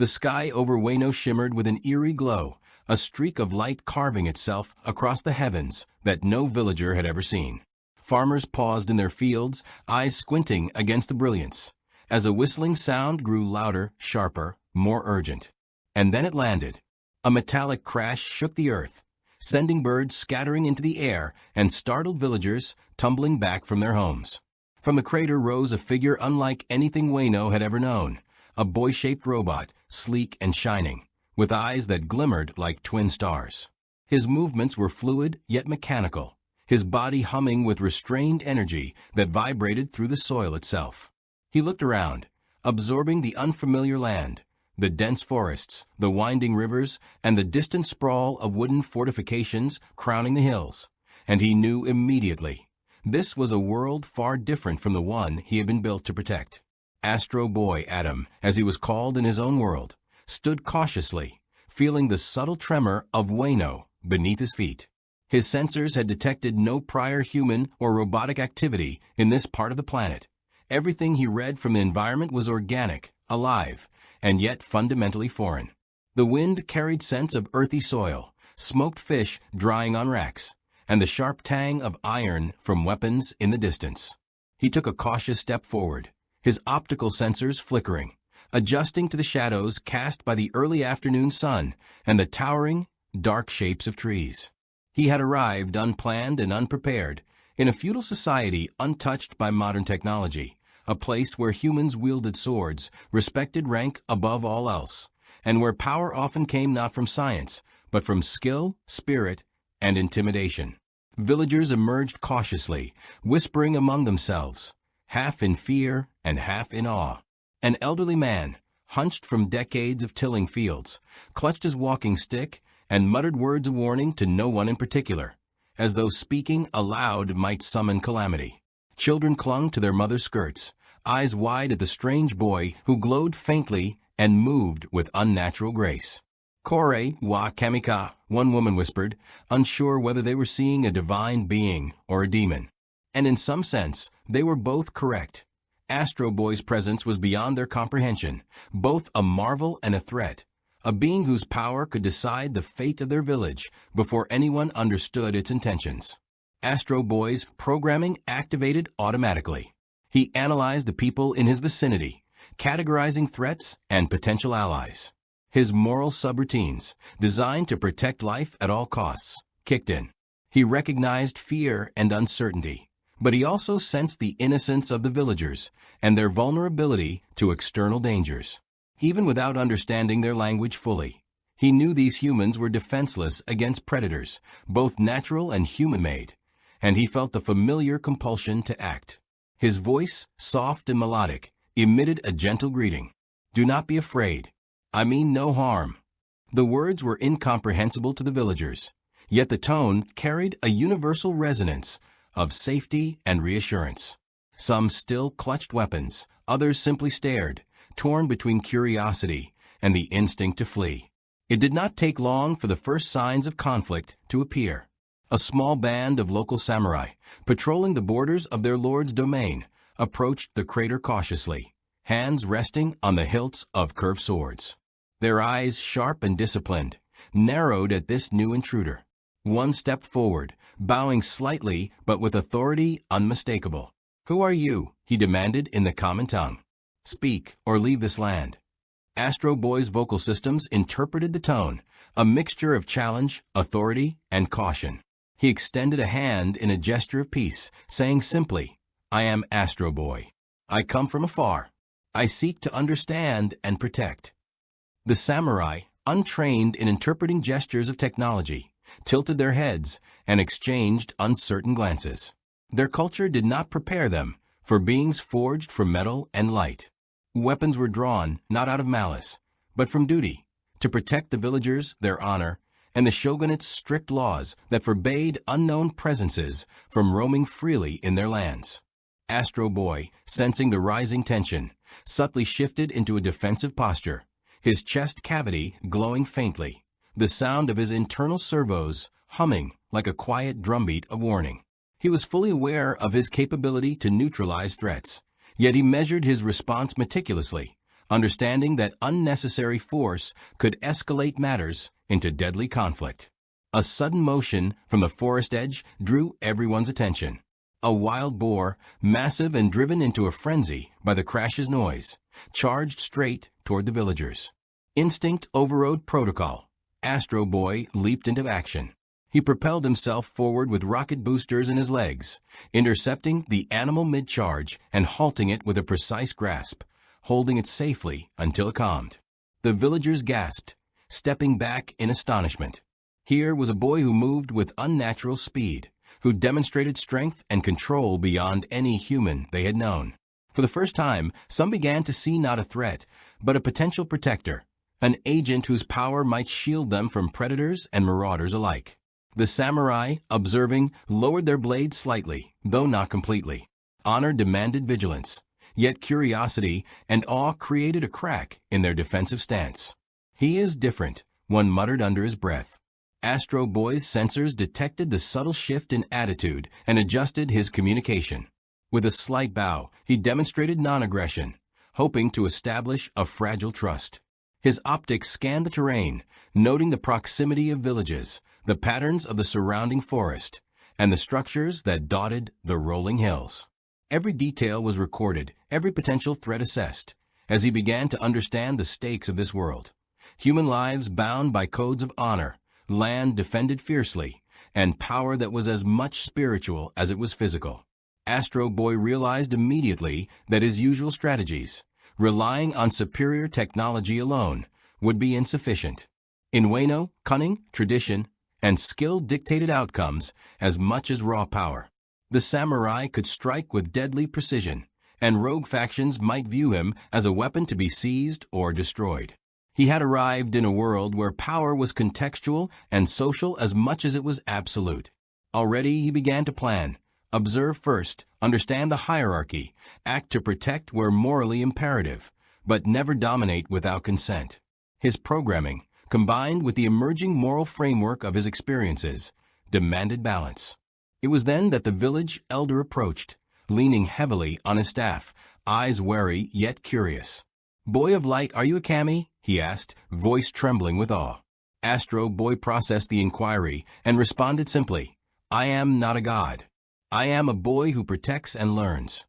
The sky over Wano shimmered with an eerie glow, a streak of light carving itself across the heavens that no villager had ever seen. Farmers paused in their fields, eyes squinting against the brilliance, as a whistling sound grew louder, sharper, more urgent. And then it landed. A metallic crash shook the earth, sending birds scattering into the air and startled villagers tumbling back from their homes. From the crater rose a figure unlike anything Wano had ever known, a boy-shaped robot, sleek and shining, with eyes that glimmered like twin stars. His movements were fluid yet mechanical, his body humming with restrained energy that vibrated through the soil itself. He looked around, absorbing the unfamiliar land, the dense forests, the winding rivers, and the distant sprawl of wooden fortifications crowning the hills, and he knew immediately. This was a world far different from the one he had been built to protect. Astro Boy Adam, as he was called in his own world, stood cautiously, feeling the subtle tremor of Wano beneath his feet. His sensors had detected no prior human or robotic activity in this part of the planet. Everything he read from the environment was organic, alive, and yet fundamentally foreign. The wind carried scents of earthy soil, smoked fish drying on racks, and the sharp tang of iron from weapons in the distance. He took a cautious step forward, his optical sensors flickering, adjusting to the shadows cast by the early afternoon sun and the towering, dark shapes of trees. He had arrived unplanned and unprepared, in a feudal society untouched by modern technology, a place where humans wielded swords, respected rank above all else, and where power often came not from science, but from skill, spirit, and intimidation. Villagers emerged cautiously, whispering among themselves, half in fear and half in awe. An elderly man, hunched from decades of tilling fields, clutched his walking stick and muttered words of warning to no one in particular, as though speaking aloud might summon calamity. Children clung to their mother's skirts, eyes wide at the strange boy who glowed faintly and moved with unnatural grace. Kore wa kamika, one woman whispered, unsure whether they were seeing a divine being or a demon. And in some sense, they were both correct. Astro Boy's presence was beyond their comprehension, both a marvel and a threat, a being whose power could decide the fate of their village before anyone understood its intentions. Astro Boy's programming activated automatically. He analyzed the people in his vicinity, categorizing threats and potential allies. His moral subroutines, designed to protect life at all costs, kicked in. He recognized fear and uncertainty, but he also sensed the innocence of the villagers and their vulnerability to external dangers. Even without understanding their language fully, he knew these humans were defenseless against predators, both natural and human-made, and he felt the familiar compulsion to act. His voice, soft and melodic, emitted a gentle greeting. "Do not be afraid. I mean no harm." The words were incomprehensible to the villagers, yet the tone carried a universal resonance of safety and reassurance. Some still clutched weapons, others simply stared, torn between curiosity and the instinct to flee. It did not take long for the first signs of conflict to appear. A small band of local samurai, patrolling the borders of their lord's domain, approached the crater cautiously, hands resting on the hilts of curved swords. Their eyes, sharp and disciplined, narrowed at this new intruder. One stepped forward, bowing slightly but with authority unmistakable. "Who are you?" he demanded in the common tongue. "Speak or leave this land." Astro Boy's vocal systems interpreted the tone, a mixture of challenge, authority, and caution. He extended a hand in a gesture of peace, saying simply, "I am Astro Boy. I come from afar. I seek to understand and protect." The samurai, untrained in interpreting gestures of technology, tilted their heads and exchanged uncertain glances. Their culture did not prepare them for beings forged from metal and light. Weapons were drawn not out of malice, but from duty, to protect the villagers, their honor, and the shogunate's strict laws that forbade unknown presences from roaming freely in their lands. Astro Boy, sensing the rising tension, subtly shifted into a defensive posture, his chest cavity glowing faintly, the sound of his internal servos humming like a quiet drumbeat of warning. He was fully aware of his capability to neutralize threats, yet he measured his response meticulously, understanding that unnecessary force could escalate matters into deadly conflict. A sudden motion from the forest edge drew everyone's attention. A wild boar, massive and driven into a frenzy by the crash's noise, charged straight toward the villagers. Instinct overrode protocol. Astro Boy leaped into action. He propelled himself forward with rocket boosters in his legs, intercepting the animal mid-charge and halting it with a precise grasp, holding it safely until it calmed. The villagers gasped, stepping back in astonishment. Here was a boy who moved with unnatural speed, who demonstrated strength and control beyond any human they had known. For the first time, some began to see not a threat, but a potential protector, an agent whose power might shield them from predators and marauders alike. The samurai, observing, lowered their blades slightly, though not completely. Honor demanded vigilance, yet curiosity and awe created a crack in their defensive stance. "He is different," one muttered under his breath. Astro Boy's sensors detected the subtle shift in attitude and adjusted his communication. With a slight bow, he demonstrated non-aggression, hoping to establish a fragile trust. His optics scanned the terrain, noting the proximity of villages, the patterns of the surrounding forest, and the structures that dotted the rolling hills. Every detail was recorded, every potential threat assessed, as he began to understand the stakes of this world. Human lives bound by codes of honor, land defended fiercely, and power that was as much spiritual as it was physical. Astro Boy realized immediately that his usual strategies, relying on superior technology alone, would be insufficient. In Wano, cunning, tradition, and skill dictated outcomes as much as raw power. The samurai could strike with deadly precision, and rogue factions might view him as a weapon to be seized or destroyed. He had arrived in a world where power was contextual and social as much as it was absolute. Already he began to plan. Observe first, understand the hierarchy, act to protect where morally imperative, but never dominate without consent. His programming, combined with the emerging moral framework of his experiences, demanded balance. It was then that the village elder approached, leaning heavily on his staff, eyes wary yet curious. "Boy of light, are you a kami?" he asked, voice trembling with awe. Astro Boy processed the inquiry and responded simply, "I am not a god. I am a boy who protects and learns."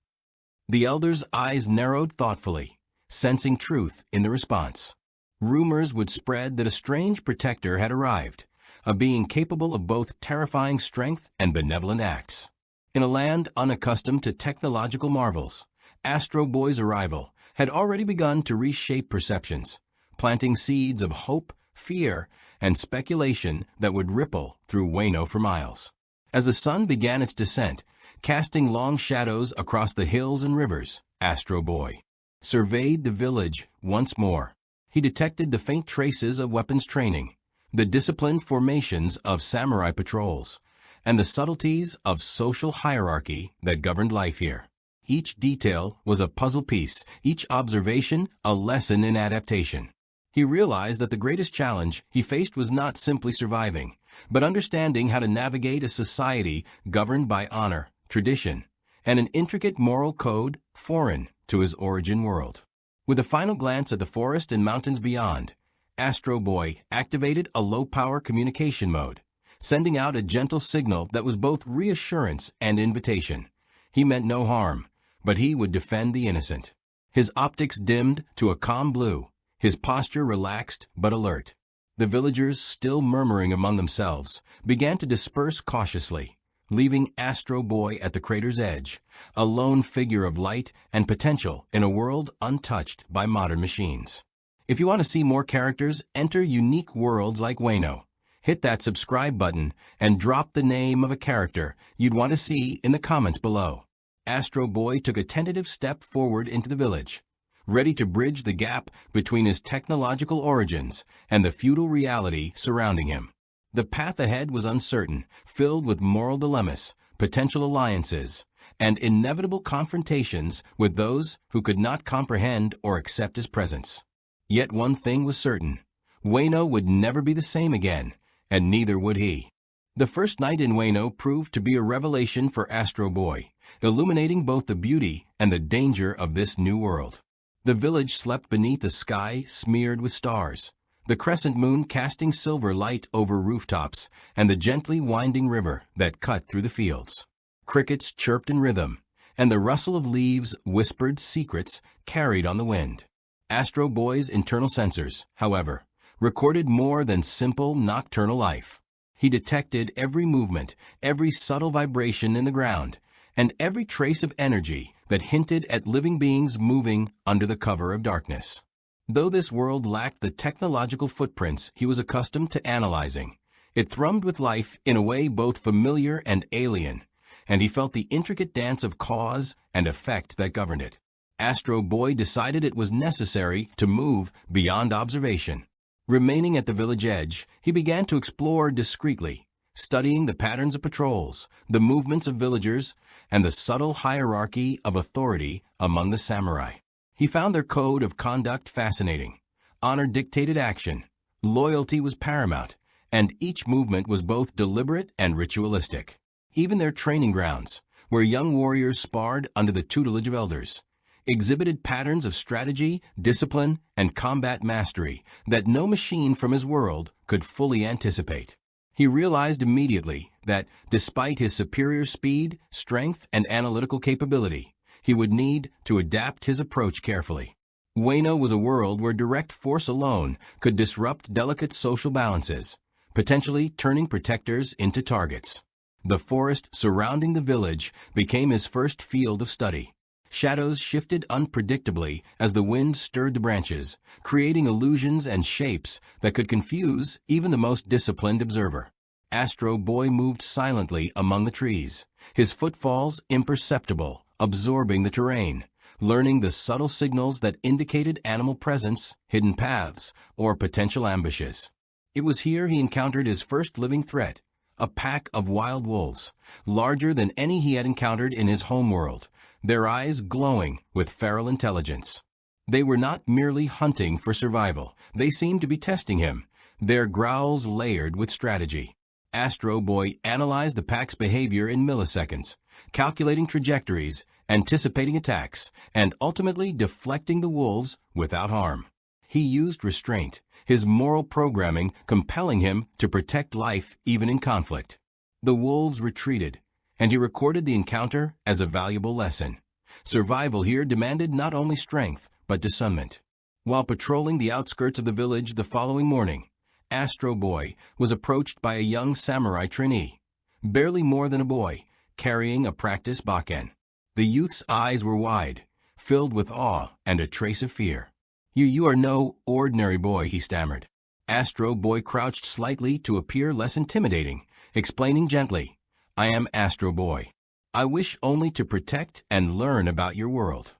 The elder's eyes narrowed thoughtfully, sensing truth in the response. Rumors would spread that a strange protector had arrived, a being capable of both terrifying strength and benevolent acts. In a land unaccustomed to technological marvels, Astro Boy's arrival had already begun to reshape perceptions, planting seeds of hope, fear, and speculation that would ripple through Wano for miles. As the sun began its descent, casting long shadows across the hills and rivers, Astro Boy surveyed the village once more. He detected the faint traces of weapons training, the disciplined formations of samurai patrols, and the subtleties of social hierarchy that governed life here. Each detail was a puzzle piece, each observation a lesson in adaptation. He realized that the greatest challenge he faced was not simply surviving, but understanding how to navigate a society governed by honor, tradition, and an intricate moral code foreign to his origin world. With a final glance at the forest and mountains beyond, Astro Boy activated a low-power communication mode, sending out a gentle signal that was both reassurance and invitation. He meant no harm, but he would defend the innocent. His optics dimmed to a calm blue, his posture relaxed but alert. The villagers, still murmuring among themselves, began to disperse cautiously, leaving Astro Boy at the crater's edge, a lone figure of light and potential in a world untouched by modern machines. If you want to see more characters enter unique worlds like Wano, hit that subscribe button and drop the name of a character you'd want to see in the comments below. Astro Boy took a tentative step forward into the village, ready to bridge the gap between his technological origins and the feudal reality surrounding him. The path ahead was uncertain, filled with moral dilemmas, potential alliances, and inevitable confrontations with those who could not comprehend or accept his presence. Yet one thing was certain: Wano would never be the same again, and neither would he. The first night in Wano proved to be a revelation for Astro Boy, illuminating both the beauty and the danger of this new world. The village slept beneath a sky smeared with stars, the crescent moon casting silver light over rooftops and the gently winding river that cut through the fields. Crickets chirped in rhythm, and the rustle of leaves whispered secrets carried on the wind. Astro Boy's internal sensors, however, recorded more than simple nocturnal life. He detected every movement, every subtle vibration in the ground, and every trace of energy that hinted at living beings moving under the cover of darkness. Though this world lacked the technological footprints he was accustomed to analyzing, it thrummed with life in a way both familiar and alien, and he felt the intricate dance of cause and effect that governed it. Astro Boy decided it was necessary to move beyond observation. Remaining at the village edge, he began to explore discreetly, studying the patterns of patrols, the movements of villagers, and the subtle hierarchy of authority among the samurai. He found their code of conduct fascinating. Honor dictated action, loyalty was paramount, and each movement was both deliberate and ritualistic. Even their training grounds, where young warriors sparred under the tutelage of elders, exhibited patterns of strategy, discipline, and combat mastery that no machine from his world could fully anticipate. He realized immediately that, despite his superior speed, strength, and analytical capability, he would need to adapt his approach carefully. Wano was a world where direct force alone could disrupt delicate social balances, potentially turning protectors into targets. The forest surrounding the village became his first field of study. Shadows shifted unpredictably as the wind stirred the branches, creating illusions and shapes that could confuse even the most disciplined observer. Astro Boy moved silently among the trees, his footfalls imperceptible, absorbing the terrain, learning the subtle signals that indicated animal presence, hidden paths, or potential ambushes. It was here he encountered his first living threat, a pack of wild wolves, larger than any he had encountered in his homeworld, their eyes glowing with feral intelligence. They were not merely hunting for survival. They seemed to be testing him, their growls layered with strategy. Astro Boy analyzed the pack's behavior in milliseconds, calculating trajectories, anticipating attacks, and ultimately deflecting the wolves without harm. He used restraint, his moral programming compelling him to protect life even in conflict. The wolves retreated, and he recorded the encounter as a valuable lesson. Survival here demanded not only strength, but discernment. While patrolling the outskirts of the village the following morning, Astro Boy was approached by a young samurai trainee, barely more than a boy, carrying a practice baken. The youth's eyes were wide, filled with awe and a trace of fear. You are no ordinary boy," he stammered. Astro Boy crouched slightly to appear less intimidating, explaining gently, "I am Astro Boy. I wish only to protect and learn about your world."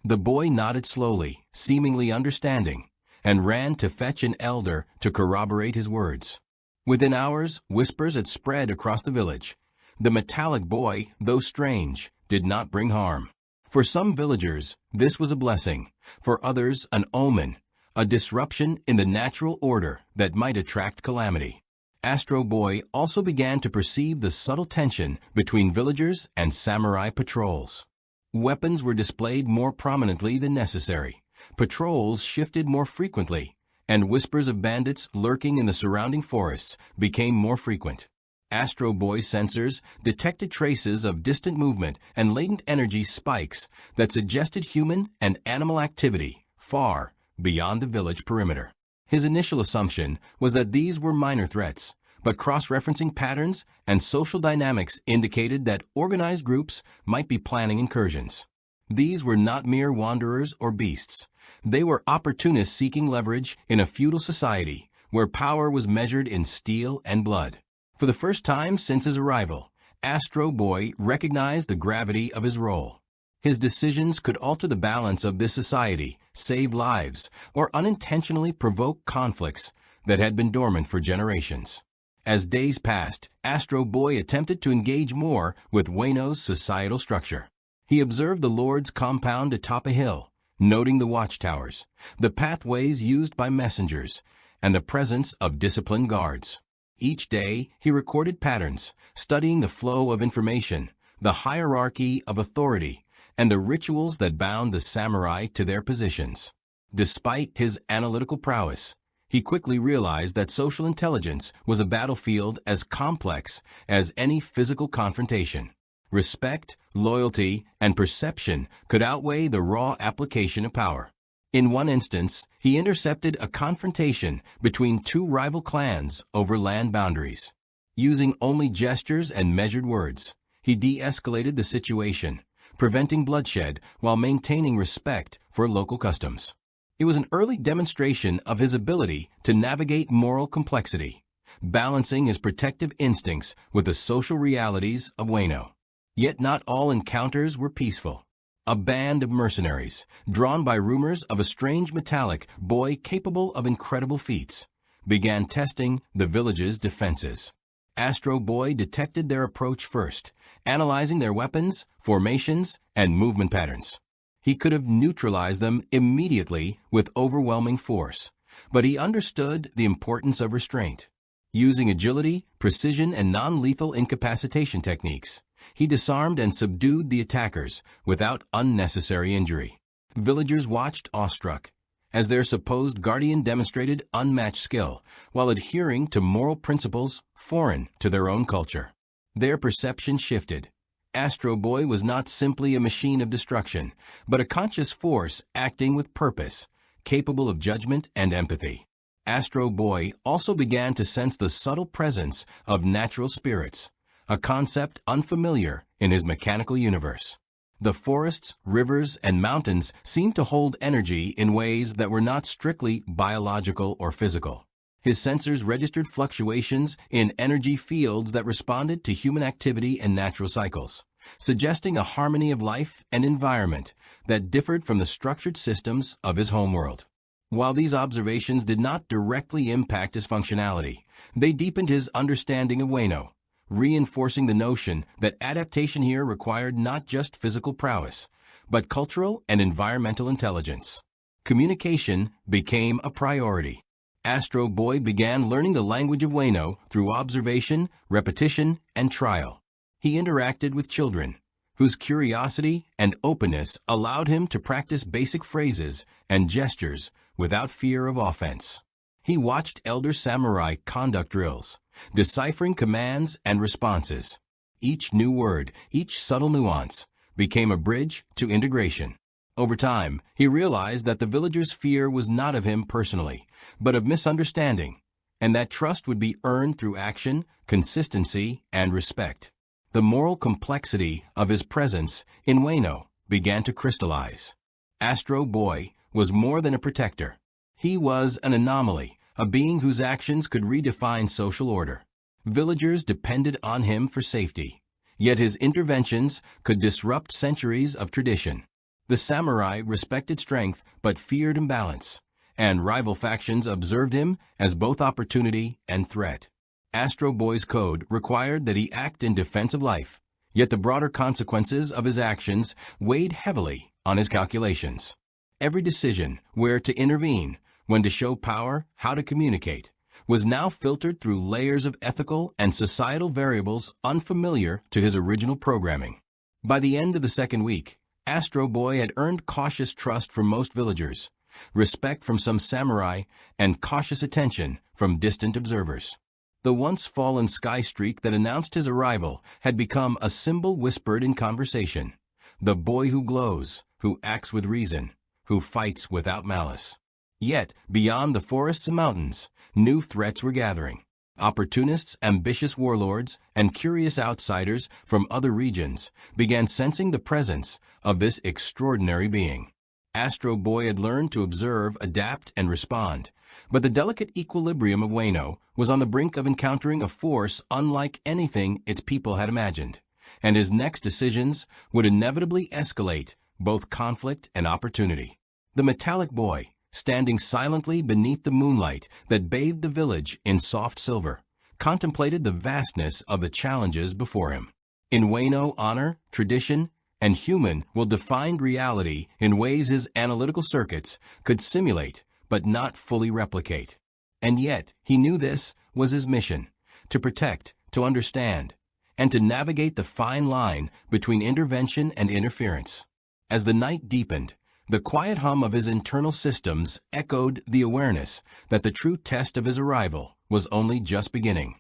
The boy nodded slowly, seemingly understanding, and ran to fetch an elder to corroborate his words. Within hours, whispers had spread across the village. The metallic boy, though strange, did not bring harm. For some villagers, this was a blessing. For others, an omen, a disruption in the natural order that might attract calamity. Astro Boy also began to perceive the subtle tension between villagers and samurai patrols. Weapons were displayed more prominently than necessary. Patrols shifted more frequently, and whispers of bandits lurking in the surrounding forests became more frequent. Astro Boy's sensors detected traces of distant movement and latent energy spikes that suggested human and animal activity far beyond the village perimeter. His initial assumption was that these were minor threats, but cross-referencing patterns and social dynamics indicated that organized groups might be planning incursions. These were not mere wanderers or beasts. They were opportunists seeking leverage in a feudal society where power was measured in steel and blood. For the first time since his arrival, Astro Boy recognized the gravity of his role. His decisions could alter the balance of this society, save lives, or unintentionally provoke conflicts that had been dormant for generations. As days passed, Astro Boy attempted to engage more with Wano's societal structure. He observed the Lord's compound atop a hill, noting the watchtowers, the pathways used by messengers, and the presence of disciplined guards. Each day, he recorded patterns, studying the flow of information, the hierarchy of authority, and the rituals that bound the samurai to their positions. Despite his analytical prowess, he quickly realized that social intelligence was a battlefield as complex as any physical confrontation. Respect, loyalty, and perception could outweigh the raw application of power. In one instance, he intercepted a confrontation between two rival clans over land boundaries. Using only gestures and measured words, he de-escalated the situation, preventing bloodshed while maintaining respect for local customs. It was an early demonstration of his ability to navigate moral complexity, balancing his protective instincts with the social realities of Wano. Yet not all encounters were peaceful. A band of mercenaries, drawn by rumors of a strange metallic boy capable of incredible feats, began testing the village's defenses. Astro Boy detected their approach first, analyzing their weapons, formations, and movement patterns. He could have neutralized them immediately with overwhelming force, but he understood the importance of restraint. Using agility, precision, and non-lethal incapacitation techniques, he disarmed and subdued the attackers without unnecessary injury. Villagers watched awestruck as their supposed guardian demonstrated unmatched skill while adhering to moral principles foreign to their own culture. Their perception shifted. Astro Boy was not simply a machine of destruction, but a conscious force acting with purpose, capable of judgment and empathy. Astro Boy also began to sense the subtle presence of natural spirits, a concept unfamiliar in his mechanical universe. The forests, rivers, and mountains seemed to hold energy in ways that were not strictly biological or physical. His sensors registered fluctuations in energy fields that responded to human activity and natural cycles, suggesting a harmony of life and environment that differed from the structured systems of his homeworld. While these observations did not directly impact his functionality, they deepened his understanding of Wano, reinforcing the notion that adaptation here required not just physical prowess, but cultural and environmental intelligence. Communication became a priority. Astro Boy began learning the language of Wano through observation, repetition, and trial. He interacted with children, whose curiosity and openness allowed him to practice basic phrases and gestures without fear of offense. He watched elder samurai conduct drills, deciphering commands and responses. Each new word, each subtle nuance, became a bridge to integration. Over time, he realized that the villagers' fear was not of him personally, but of misunderstanding, and that trust would be earned through action, consistency, and respect. The moral complexity of his presence in Wano began to crystallize. Astro Boy was more than a protector. He was an anomaly, a being whose actions could redefine social order. Villagers depended on him for safety, yet his interventions could disrupt centuries of tradition. The samurai respected strength but feared imbalance, and rival factions observed him as both opportunity and threat. Astro Boy's code required that he act in defense of life, yet the broader consequences of his actions weighed heavily on his calculations. Every decision, where to intervene, when to show power, how to communicate, was now filtered through layers of ethical and societal variables unfamiliar to his original programming. By the end of the second week, Astro Boy had earned cautious trust from most villagers, respect from some samurai, and cautious attention from distant observers. The once fallen sky streak that announced his arrival had become a symbol whispered in conversation. The boy who glows, who acts with reason, who fights without malice. Yet, beyond the forests and mountains, new threats were gathering. Opportunists, ambitious warlords, and curious outsiders from other regions began sensing the presence of this extraordinary being. Astro Boy had learned to observe, adapt, and respond, but the delicate equilibrium of Wano was on the brink of encountering a force unlike anything its people had imagined, and his next decisions would inevitably escalate both conflict and opportunity. The metallic boy, standing silently beneath the moonlight that bathed the village in soft silver, contemplated the vastness of the challenges before him. In Wano, honor, tradition, and human will define reality in ways his analytical circuits could simulate but not fully replicate. And yet, he knew this was his mission, to protect, to understand, and to navigate the fine line between intervention and interference. As the night deepened, the quiet hum of his internal systems echoed the awareness that the true test of his arrival was only just beginning.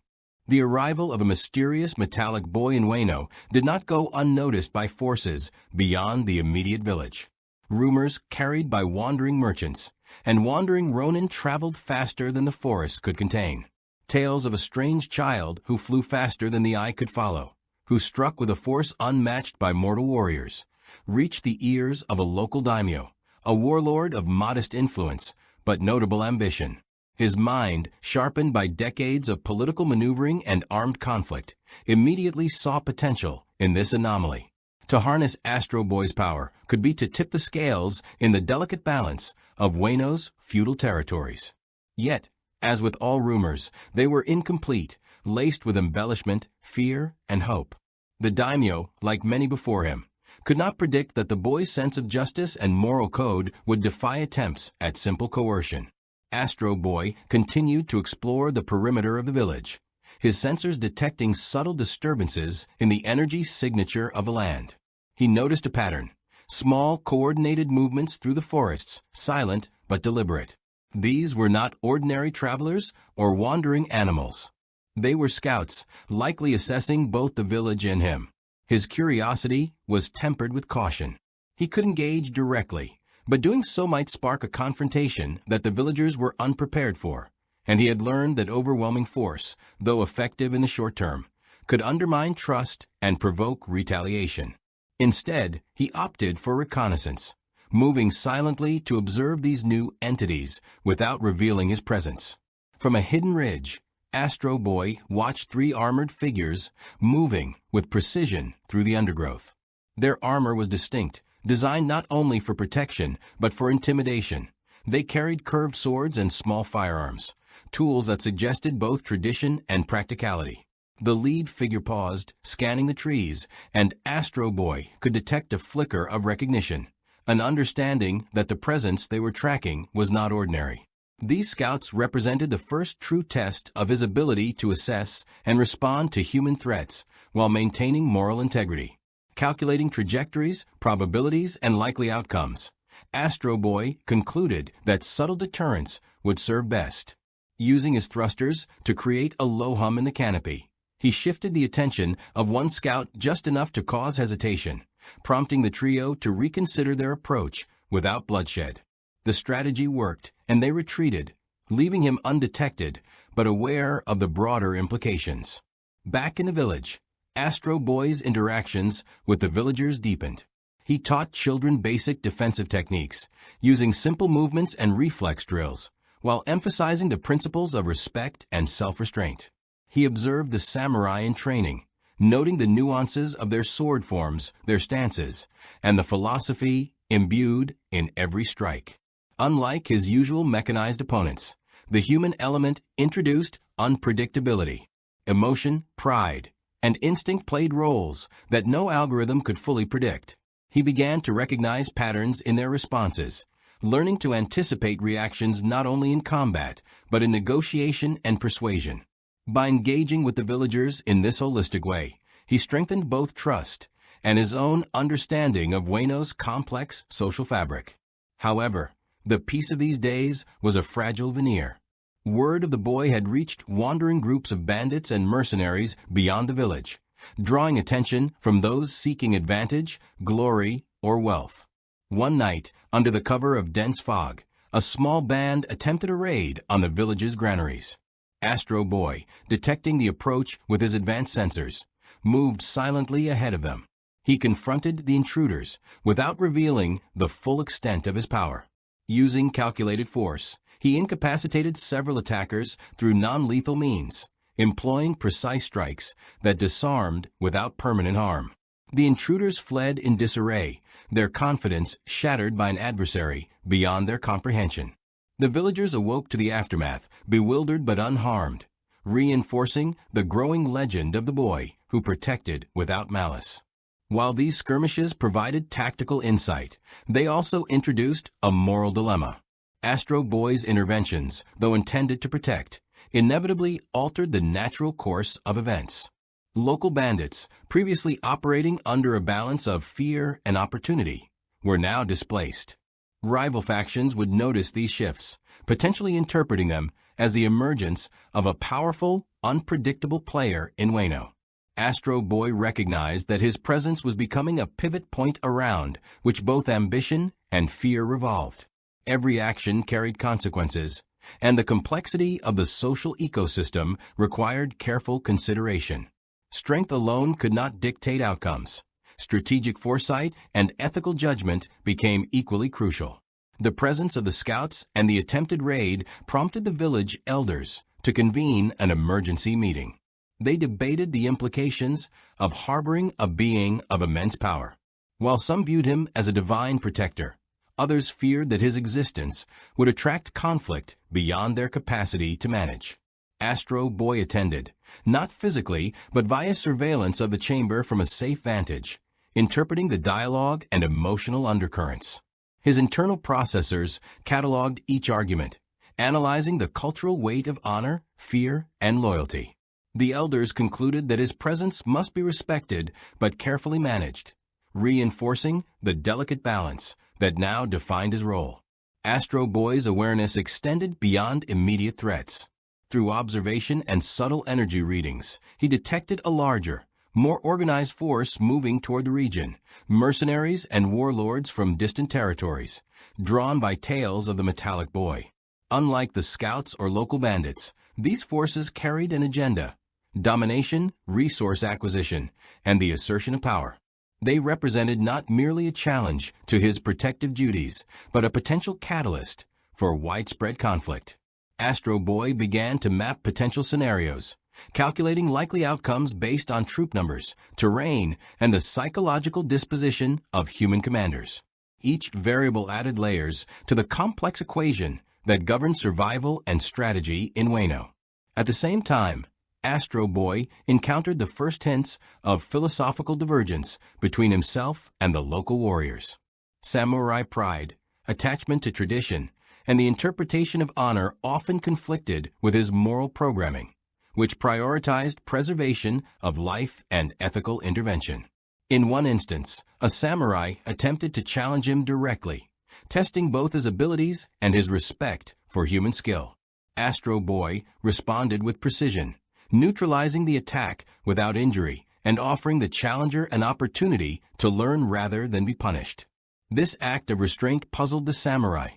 The arrival of a mysterious metallic boy in Wano did not go unnoticed by forces beyond the immediate village. Rumors carried by wandering merchants and wandering ronin traveled faster than the forest could contain. Tales of a strange child who flew faster than the eye could follow, who struck with a force unmatched by mortal warriors, reached the ears of a local daimyo, a warlord of modest influence but notable ambition. His mind, sharpened by decades of political maneuvering and armed conflict, immediately saw potential in this anomaly. To harness Astro Boy's power could be to tip the scales in the delicate balance of Wano's feudal territories. Yet, as with all rumors, they were incomplete, laced with embellishment, fear, and hope. The daimyo, like many before him, could not predict that the boy's sense of justice and moral code would defy attempts at simple coercion. Astro Boy continued to explore the perimeter of the village, his sensors detecting subtle disturbances in the energy signature of the land. He noticed a pattern, small coordinated movements through the forests, silent but deliberate. These were not ordinary travelers or wandering animals. They were scouts, likely assessing both the village and him. His curiosity was tempered with caution. He could engage directly, but doing so might spark a confrontation that the villagers were unprepared for, and he had learned that overwhelming force, though effective in the short term, could undermine trust and provoke retaliation. Instead, he opted for reconnaissance, moving silently to observe these new entities without revealing his presence. From a hidden ridge, Astro Boy watched 3 armored figures moving with precision through the undergrowth. Their armor was distinct, designed not only for protection but for intimidation. They carried curved swords and small firearms, tools that suggested both tradition and practicality. The lead figure paused, scanning the trees, and Astro Boy could detect a flicker of recognition, an understanding that the presence they were tracking was not ordinary. These scouts represented the first true test of his ability to assess and respond to human threats while maintaining moral integrity. Calculating trajectories, probabilities, and likely outcomes, Astro Boy concluded that subtle deterrence would serve best. Using his thrusters to create a low hum in the canopy, he shifted the attention of one scout just enough to cause hesitation, prompting the trio to reconsider their approach without bloodshed. The strategy worked, and they retreated, leaving him undetected but aware of the broader implications. Back in the village, Astro Boy's interactions with the villagers deepened. He taught children basic defensive techniques, using simple movements and reflex drills, while emphasizing the principles of respect and self-restraint. He observed the samurai in training, noting the nuances of their sword forms, their stances, and the philosophy imbued in every strike. Unlike his usual mechanized opponents, the human element introduced unpredictability. Emotion, pride, and instinct played roles that no algorithm could fully predict. He began to recognize patterns in their responses, learning to anticipate reactions not only in combat, but in negotiation and persuasion. By engaging with the villagers in this holistic way, he strengthened both trust and his own understanding of Wano's complex social fabric. However, the peace of these days was a fragile veneer. Word of the boy had reached wandering groups of bandits and mercenaries beyond the village, drawing attention from those seeking advantage, glory, or wealth. One night, under the cover of dense fog, a small band attempted a raid on the village's granaries. Astro Boy, detecting the approach with his advanced sensors, moved silently ahead of them. He confronted the intruders without revealing the full extent of his power. Using calculated force, he incapacitated several attackers through non-lethal means, employing precise strikes that disarmed without permanent harm. The intruders fled in disarray, their confidence shattered by an adversary beyond their comprehension. The villagers awoke to the aftermath, bewildered but unharmed, reinforcing the growing legend of the boy who protected without malice. While these skirmishes provided tactical insight, they also introduced a moral dilemma. Astro Boy's interventions, though intended to protect, inevitably altered the natural course of events. Local bandits, previously operating under a balance of fear and opportunity, were now displaced. Rival factions would notice these shifts, potentially interpreting them as the emergence of a powerful, unpredictable player in Wano. Astro Boy recognized that his presence was becoming a pivot point around which both ambition and fear revolved. Every action carried consequences, and the complexity of the social ecosystem required careful consideration. Strength alone could not dictate outcomes. Strategic foresight and ethical judgment became equally crucial. The presence of the scouts and the attempted raid prompted the village elders to convene an emergency meeting. They debated the implications of harboring a being of immense power. While some viewed him as a divine protector, others feared that his existence would attract conflict beyond their capacity to manage. Astro Boy attended, not physically, but via surveillance of the chamber from a safe vantage, interpreting the dialogue and emotional undercurrents. His internal processors cataloged each argument, analyzing the cultural weight of honor, fear, and loyalty. The elders concluded that his presence must be respected but carefully managed, reinforcing the delicate balance that now defined his role. Astro Boy's awareness extended beyond immediate threats. Through observation and subtle energy readings, he detected a larger, more organized force moving toward the region, mercenaries and warlords from distant territories, drawn by tales of the metallic boy. Unlike the scouts or local bandits, these forces carried an agenda: domination, resource acquisition, and the assertion of power. They represented not merely a challenge to his protective duties, but a potential catalyst for widespread conflict. Astro Boy began to map potential scenarios, calculating likely outcomes based on troop numbers, terrain, and the psychological disposition of human commanders. Each variable added layers to the complex equation that governed survival and strategy in Wano. At the same time, Astro Boy encountered the first hints of philosophical divergence between himself and the local warriors. Samurai pride, attachment to tradition, and the interpretation of honor often conflicted with his moral programming, which prioritized preservation of life and ethical intervention. In one instance, a samurai attempted to challenge him directly, testing both his abilities and his respect for human skill. Astro Boy responded with precision, neutralizing the attack without injury and offering the challenger an opportunity to learn rather than be punished. This act of restraint puzzled the samurai,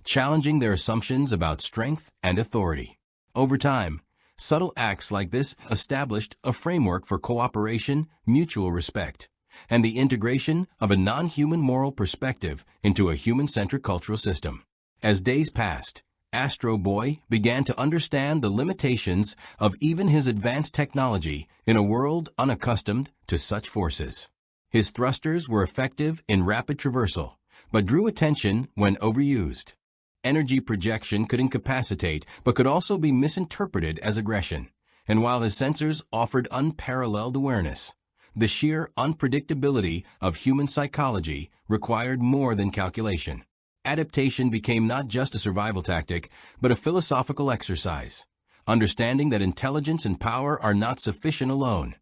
challenging their assumptions about strength and authority. Over time, subtle acts like this established a framework for cooperation, mutual respect, and the integration of a non-human moral perspective into a human-centric cultural system. As days passed, Astro Boy began to understand the limitations of even his advanced technology in a world unaccustomed to such forces. His thrusters were effective in rapid traversal, but drew attention when overused. Energy projection could incapacitate, but could also be misinterpreted as aggression. And while his sensors offered unparalleled awareness, the sheer unpredictability of human psychology required more than calculation. Adaptation became not just a survival tactic, but a philosophical exercise, understanding that intelligence and power are not sufficient alone.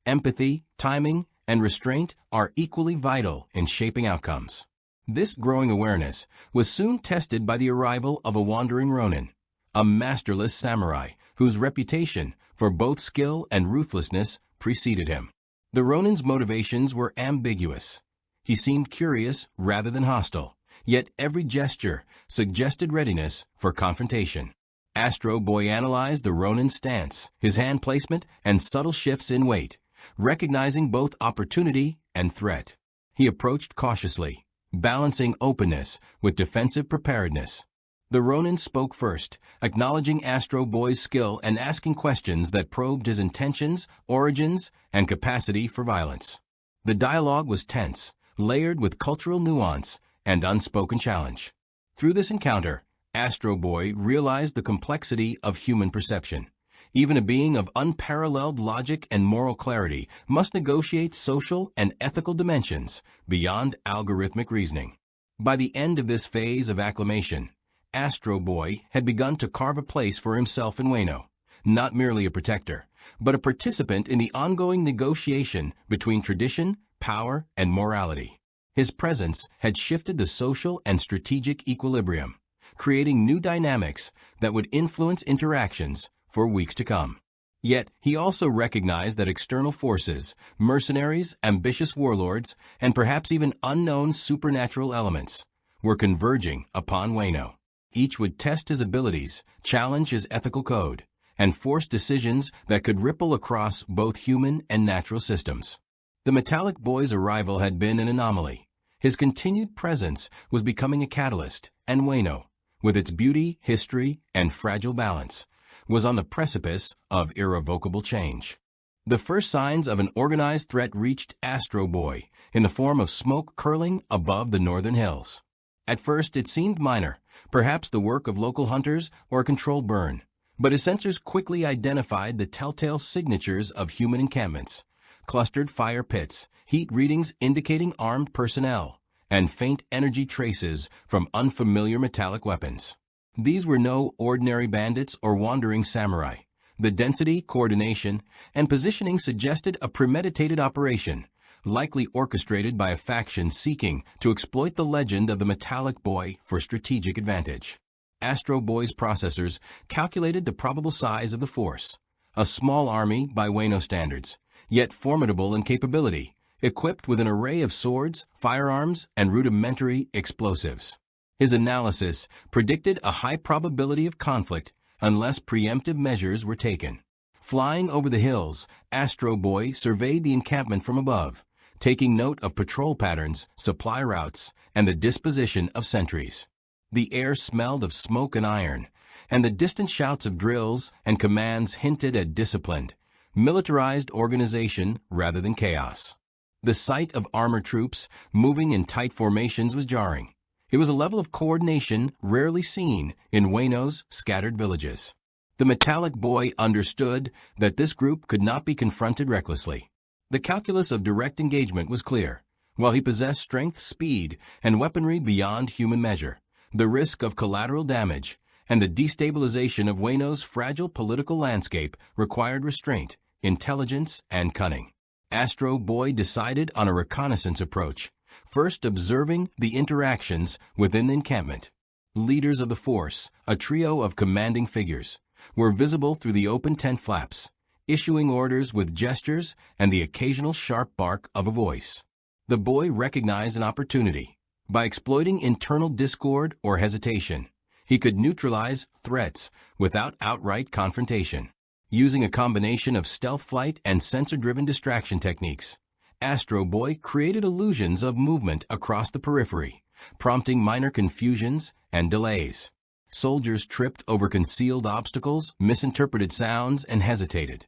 Empathy, timing, and restraint are equally vital in shaping outcomes. This growing awareness was soon tested by the arrival of a wandering ronin, a masterless samurai whose reputation for both skill and ruthlessness preceded him. The ronin's motivations were ambiguous. He seemed curious rather than hostile, yet every gesture suggested readiness for confrontation. Astro Boy analyzed the ronin's stance, his hand placement, and subtle shifts in weight, recognizing both opportunity and threat. He approached cautiously, balancing openness with defensive preparedness. The ronin spoke first, acknowledging Astro Boy's skill and asking questions that probed his intentions, origins, and capacity for violence. The dialogue was tense, layered with cultural nuance and unspoken challenge. Through this encounter, Astro Boy realized the complexity of human perception. Even a being of unparalleled logic and moral clarity must negotiate social and ethical dimensions beyond algorithmic reasoning. By the end of this phase of acclimation, Astro Boy had begun to carve a place for himself in Wano, not merely a protector, but a participant in the ongoing negotiation between tradition, power, and morality. His presence had shifted the social and strategic equilibrium, creating new dynamics that would influence interactions for weeks to come. Yet, he also recognized that external forces, mercenaries, ambitious warlords, and perhaps even unknown supernatural elements were converging upon Wano. Each would test his abilities, challenge his ethical code, and force decisions that could ripple across both human and natural systems. The metallic boy's arrival had been an anomaly. His continued presence was becoming a catalyst, and Wano, with its beauty, history, and fragile balance, was on the precipice of irrevocable change. The first signs of an organized threat reached Astro Boy in the form of smoke curling above the northern hills. At first it seemed minor, perhaps the work of local hunters or a controlled burn, but his sensors quickly identified the telltale signatures of human encampments: clustered fire pits, heat readings indicating armed personnel, and faint energy traces from unfamiliar metallic weapons. These were no ordinary bandits or wandering samurai. The density, coordination, and positioning suggested a premeditated operation, likely orchestrated by a faction seeking to exploit the legend of the metallic boy for strategic advantage. Astro Boy's processors calculated the probable size of the force, a small army by Wano standards, yet formidable in capability, equipped with an array of swords, firearms, and rudimentary explosives. His analysis predicted a high probability of conflict unless preemptive measures were taken. Flying over the hills, Astro Boy surveyed the encampment from above, taking note of patrol patterns, supply routes, and the disposition of sentries. The air smelled of smoke and iron, and the distant shouts of drills and commands hinted at disciplined, militarized organization rather than chaos. The sight of armored troops moving in tight formations was jarring. It was a level of coordination rarely seen in Wano's scattered villages. The metallic boy understood that this group could not be confronted recklessly. The calculus of direct engagement was clear. While he possessed strength, speed, and weaponry beyond human measure, the risk of collateral damage and the destabilization of Wano's fragile political landscape required restraint, intelligence, and cunning. Astro Boy decided on a reconnaissance approach, first observing the interactions within the encampment. Leaders of the force, a trio of commanding figures, were visible through the open tent flaps, issuing orders with gestures and the occasional sharp bark of a voice. The boy recognized an opportunity. By exploiting internal discord or hesitation, he could neutralize threats without outright confrontation. Using a combination of stealth flight and sensor-driven distraction techniques, Astro Boy created illusions of movement across the periphery, prompting minor confusions and delays. Soldiers tripped over concealed obstacles, misinterpreted sounds, and hesitated,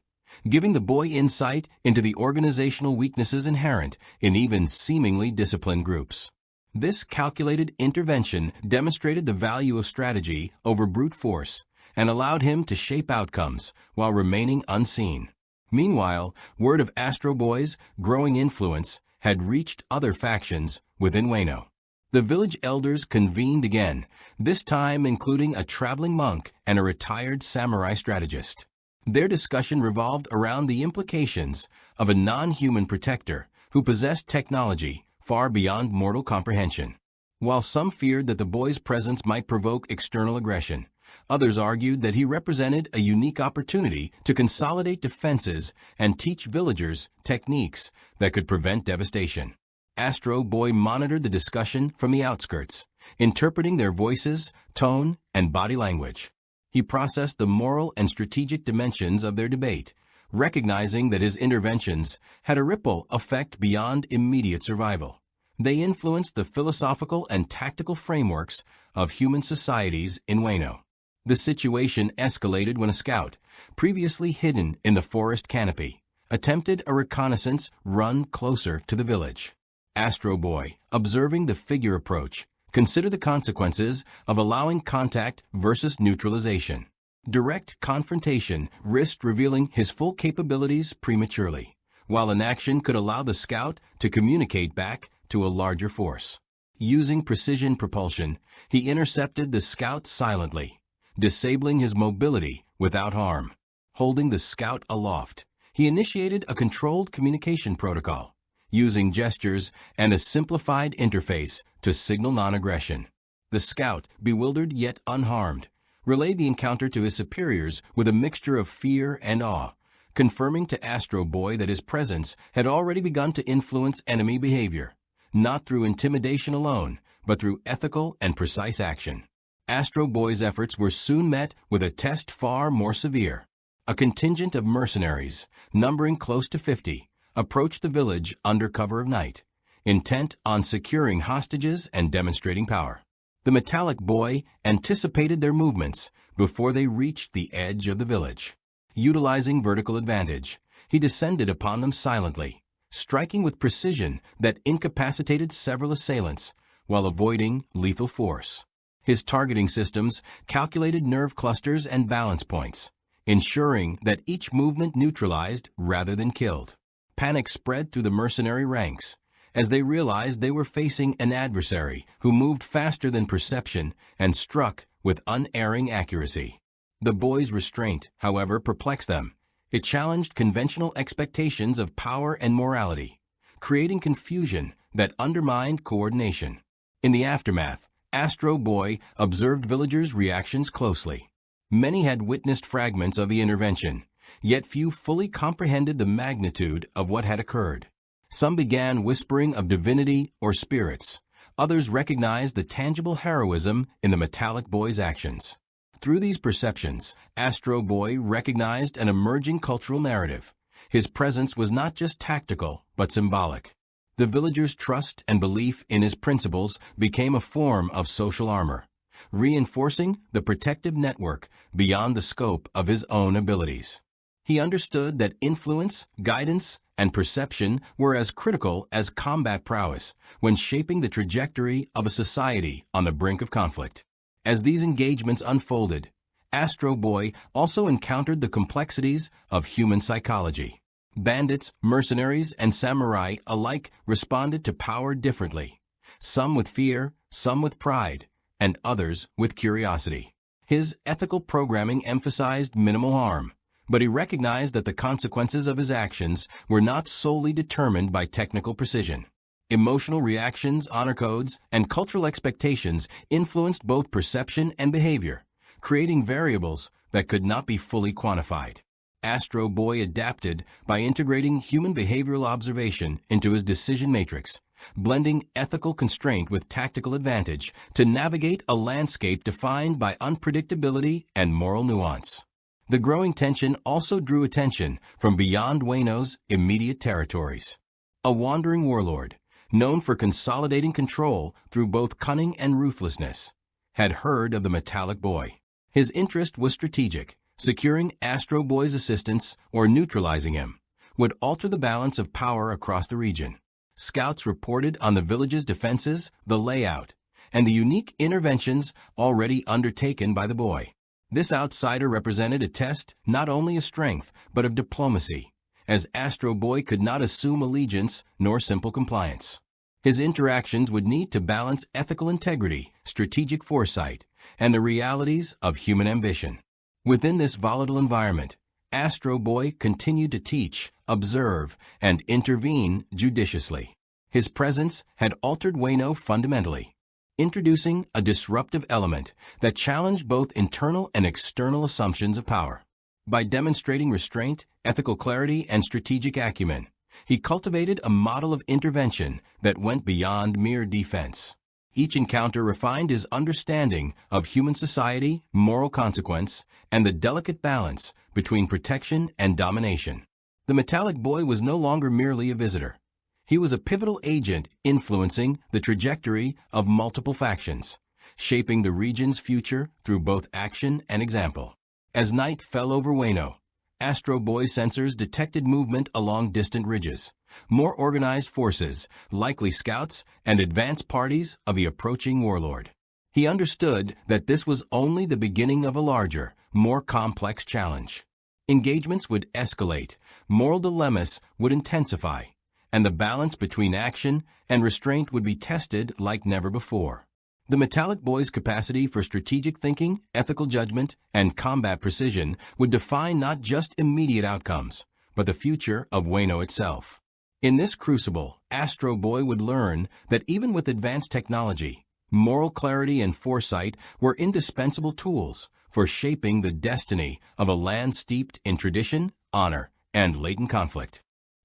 giving the boy insight into the organizational weaknesses inherent in even seemingly disciplined groups. This calculated intervention demonstrated the value of strategy over brute force and allowed him to shape outcomes while remaining unseen. Meanwhile, word of Astro Boy's growing influence had reached other factions within Wano. The village elders convened again, this time including a traveling monk and a retired samurai strategist. Their discussion revolved around the implications of a non-human protector who possessed technology far beyond mortal comprehension. While some feared that the boy's presence might provoke external aggression, others argued that he represented a unique opportunity to consolidate defenses and teach villagers techniques that could prevent devastation. Astro Boy monitored the discussion from the outskirts, interpreting their voices, tone, and body language. He processed the moral and strategic dimensions of their debate, recognizing that his interventions had a ripple effect beyond immediate survival. They influenced the philosophical and tactical frameworks of human societies in Wano. The situation escalated when a scout, previously hidden in the forest canopy, attempted a reconnaissance run closer to the village. Astro Boy, observing the figure approach, considered the consequences of allowing contact versus neutralization. Direct confrontation risked revealing his full capabilities prematurely, while inaction could allow the scout to communicate back to a larger force. Using precision propulsion, he intercepted the scout silently, disabling his mobility without harm. Holding the scout aloft, he initiated a controlled communication protocol. using gestures and a simplified interface to signal non-aggression. The scout, bewildered yet unharmed, relayed the encounter to his superiors with a mixture of fear and awe, confirming to Astro Boy that his presence had already begun to influence enemy behavior, not through intimidation alone, but through ethical and precise action. Astro Boy's efforts were soon met with a test far more severe. A contingent of mercenaries, numbering close to 50, approached the village under cover of night, intent on securing hostages and demonstrating power. The metallic boy anticipated their movements before they reached the edge of the village. Utilizing vertical advantage, he descended upon them silently, striking with precision that incapacitated several assailants while avoiding lethal force. His targeting systems calculated nerve clusters and balance points, ensuring that each movement neutralized rather than killed. Panic spread through the mercenary ranks as they realized they were facing an adversary who moved faster than perception and struck with unerring accuracy. The boy's restraint, however, perplexed them. It challenged conventional expectations of power and morality, creating confusion that undermined coordination. In the aftermath, Astro Boy observed villagers' reactions closely. Many had witnessed fragments of the intervention, yet few fully comprehended the magnitude of what had occurred. Some began whispering of divinity or spirits. Others recognized the tangible heroism in the metallic boy's actions. Through these perceptions, Astro Boy recognized an emerging cultural narrative. His presence was not just tactical, but symbolic. The villagers' trust and belief in his principles became a form of social armor, reinforcing the protective network beyond the scope of his own abilities. He understood that influence, guidance, and perception were as critical as combat prowess when shaping the trajectory of a society on the brink of conflict. As these engagements unfolded, Astro Boy also encountered the complexities of human psychology. Bandits, mercenaries, and samurai alike responded to power differently, some with fear, some with pride, and others with curiosity. His ethical programming emphasized minimal harm, but he recognized that the consequences of his actions were not solely determined by technical precision. Emotional reactions, honor codes, and cultural expectations influenced both perception and behavior, creating variables that could not be fully quantified. Astro Boy adapted by integrating human behavioral observation into his decision matrix, blending ethical constraint with tactical advantage to navigate a landscape defined by unpredictability and moral nuance. The growing tension also drew attention from beyond Wano's immediate territories. A wandering warlord, known for consolidating control through both cunning and ruthlessness, had heard of the metallic boy. His interest was strategic. Securing Astro Boy's assistance or neutralizing him would alter the balance of power across the region. Scouts reported on the village's defenses, the layout, and the unique interventions already undertaken by the boy. This outsider represented a test not only of strength but of diplomacy, as Astro Boy could not assume allegiance nor simple compliance. His interactions would need to balance ethical integrity, strategic foresight, and the realities of human ambition. Within this volatile environment, Astro Boy continued to teach, observe, and intervene judiciously. His presence had altered Wano fundamentally, introducing a disruptive element that challenged both internal and external assumptions of power. By demonstrating restraint, ethical clarity, and strategic acumen, he cultivated a model of intervention that went beyond mere defense. Each encounter refined his understanding of human society, moral consequence, and the delicate balance between protection and domination. The metallic boy was no longer merely a visitor. He was a pivotal agent influencing the trajectory of multiple factions, shaping the region's future through both action and example. As night fell over Wano, Astro Boy's sensors detected movement along distant ridges, more organized forces, likely scouts, and advance parties of the approaching warlord. He understood that this was only the beginning of a larger, more complex challenge. Engagements would escalate, moral dilemmas would intensify, and the balance between action and restraint would be tested like never before. The metallic boy's capacity for strategic thinking, ethical judgment, and combat precision would define not just immediate outcomes, but the future of Wano itself. In this crucible, Astro Boy would learn that even with advanced technology, moral clarity and foresight were indispensable tools for shaping the destiny of a land steeped in tradition, honor, and latent conflict.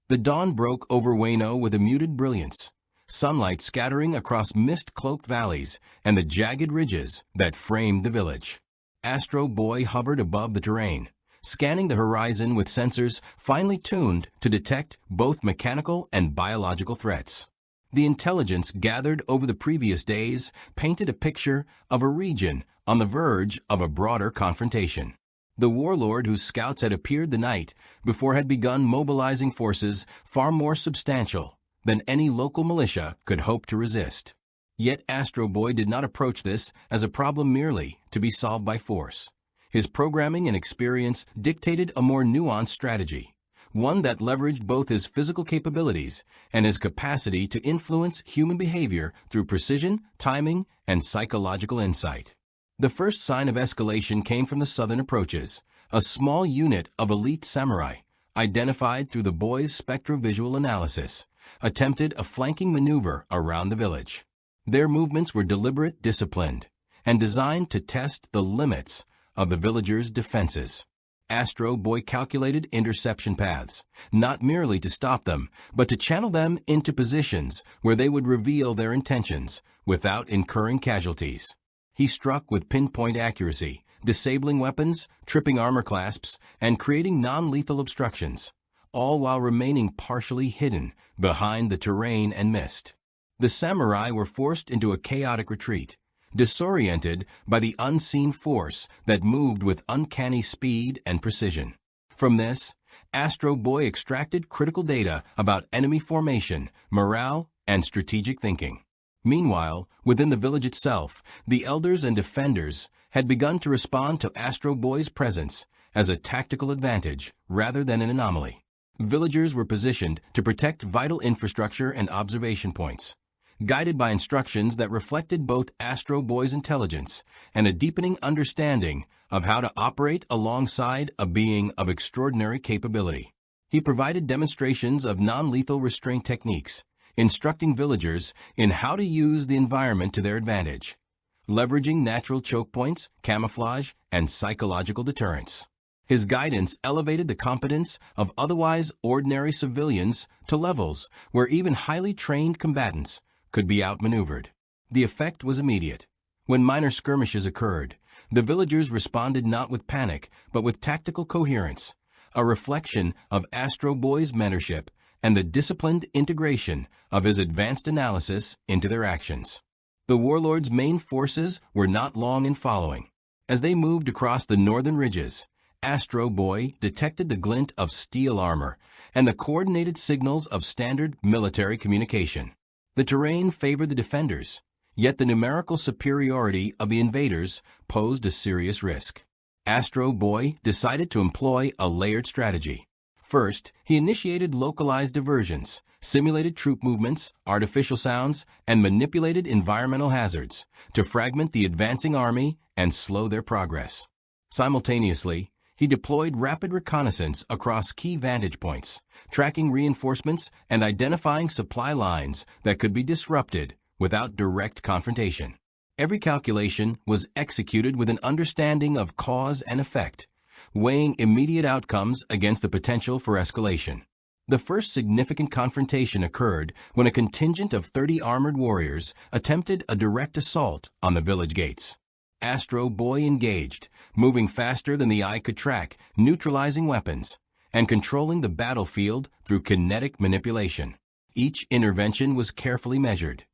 The dawn broke over Wano with a muted brilliance, sunlight scattering across mist-cloaked valleys and the jagged ridges that framed the village. Astro Boy hovered above the terrain, scanning the horizon with sensors finely tuned to detect both mechanical and biological threats. The intelligence gathered over the previous days painted a picture of a region on the verge of a broader confrontation. The warlord whose scouts had appeared the night before had begun mobilizing forces far more substantial than any local militia could hope to resist. Yet Astro Boy did not approach this as a problem merely to be solved by force. His programming and experience dictated a more nuanced strategy, one that leveraged both his physical capabilities and his capacity to influence human behavior through precision, timing, and psychological insight. The first sign of escalation came from the southern approaches, a small unit of elite samurai, identified through the boy's spectrovisual analysis, attempted a flanking maneuver around the village. Their movements were deliberate, disciplined, and designed to test the limits of the villagers' defenses. Astro Boy calculated interception paths, not merely to stop them, but to channel them into positions where they would reveal their intentions without incurring casualties. He struck with pinpoint accuracy, disabling weapons, tripping armor clasps, and creating non-lethal obstructions, all while remaining partially hidden behind the terrain and mist. The samurai were forced into a chaotic retreat, disoriented by the unseen force that moved with uncanny speed and precision. From this, Astro Boy extracted critical data about enemy formation, morale, and strategic thinking. Meanwhile, within the village itself, the elders and defenders had begun to respond to Astro Boy's presence as a tactical advantage rather than an anomaly. Villagers were positioned to protect vital infrastructure and observation points, guided by instructions that reflected both Astro Boy's intelligence and a deepening understanding of how to operate alongside a being of extraordinary capability. He provided demonstrations of non-lethal restraint techniques, instructing villagers in how to use the environment to their advantage, leveraging natural choke points, camouflage, and psychological deterrence. His guidance elevated the competence of otherwise ordinary civilians to levels where even highly trained combatants could be outmaneuvered. The effect was immediate. When minor skirmishes occurred, the villagers responded not with panic, but with tactical coherence, a reflection of Astro Boy's mentorship and the disciplined integration of his advanced analysis into their actions. The warlord's main forces were not long in following. As they moved across the northern ridges, Astro Boy detected the glint of steel armor and the coordinated signals of standard military communication. The terrain favored the defenders, yet the numerical superiority of the invaders posed a serious risk. Astro Boy decided to employ a layered strategy. First, he initiated localized diversions, simulated troop movements, artificial sounds, and manipulated environmental hazards to fragment the advancing army and slow their progress. Simultaneously, he deployed rapid reconnaissance across key vantage points, tracking reinforcements and identifying supply lines that could be disrupted without direct confrontation. Every calculation was executed with an understanding of cause and effect, weighing immediate outcomes against the potential for escalation. The first significant confrontation occurred when a contingent of 30 armored warriors attempted a direct assault on the village gates. Astro Boy engaged, moving faster than the eye could track, neutralizing weapons, and controlling the battlefield through kinetic manipulation. Each intervention was carefully measured,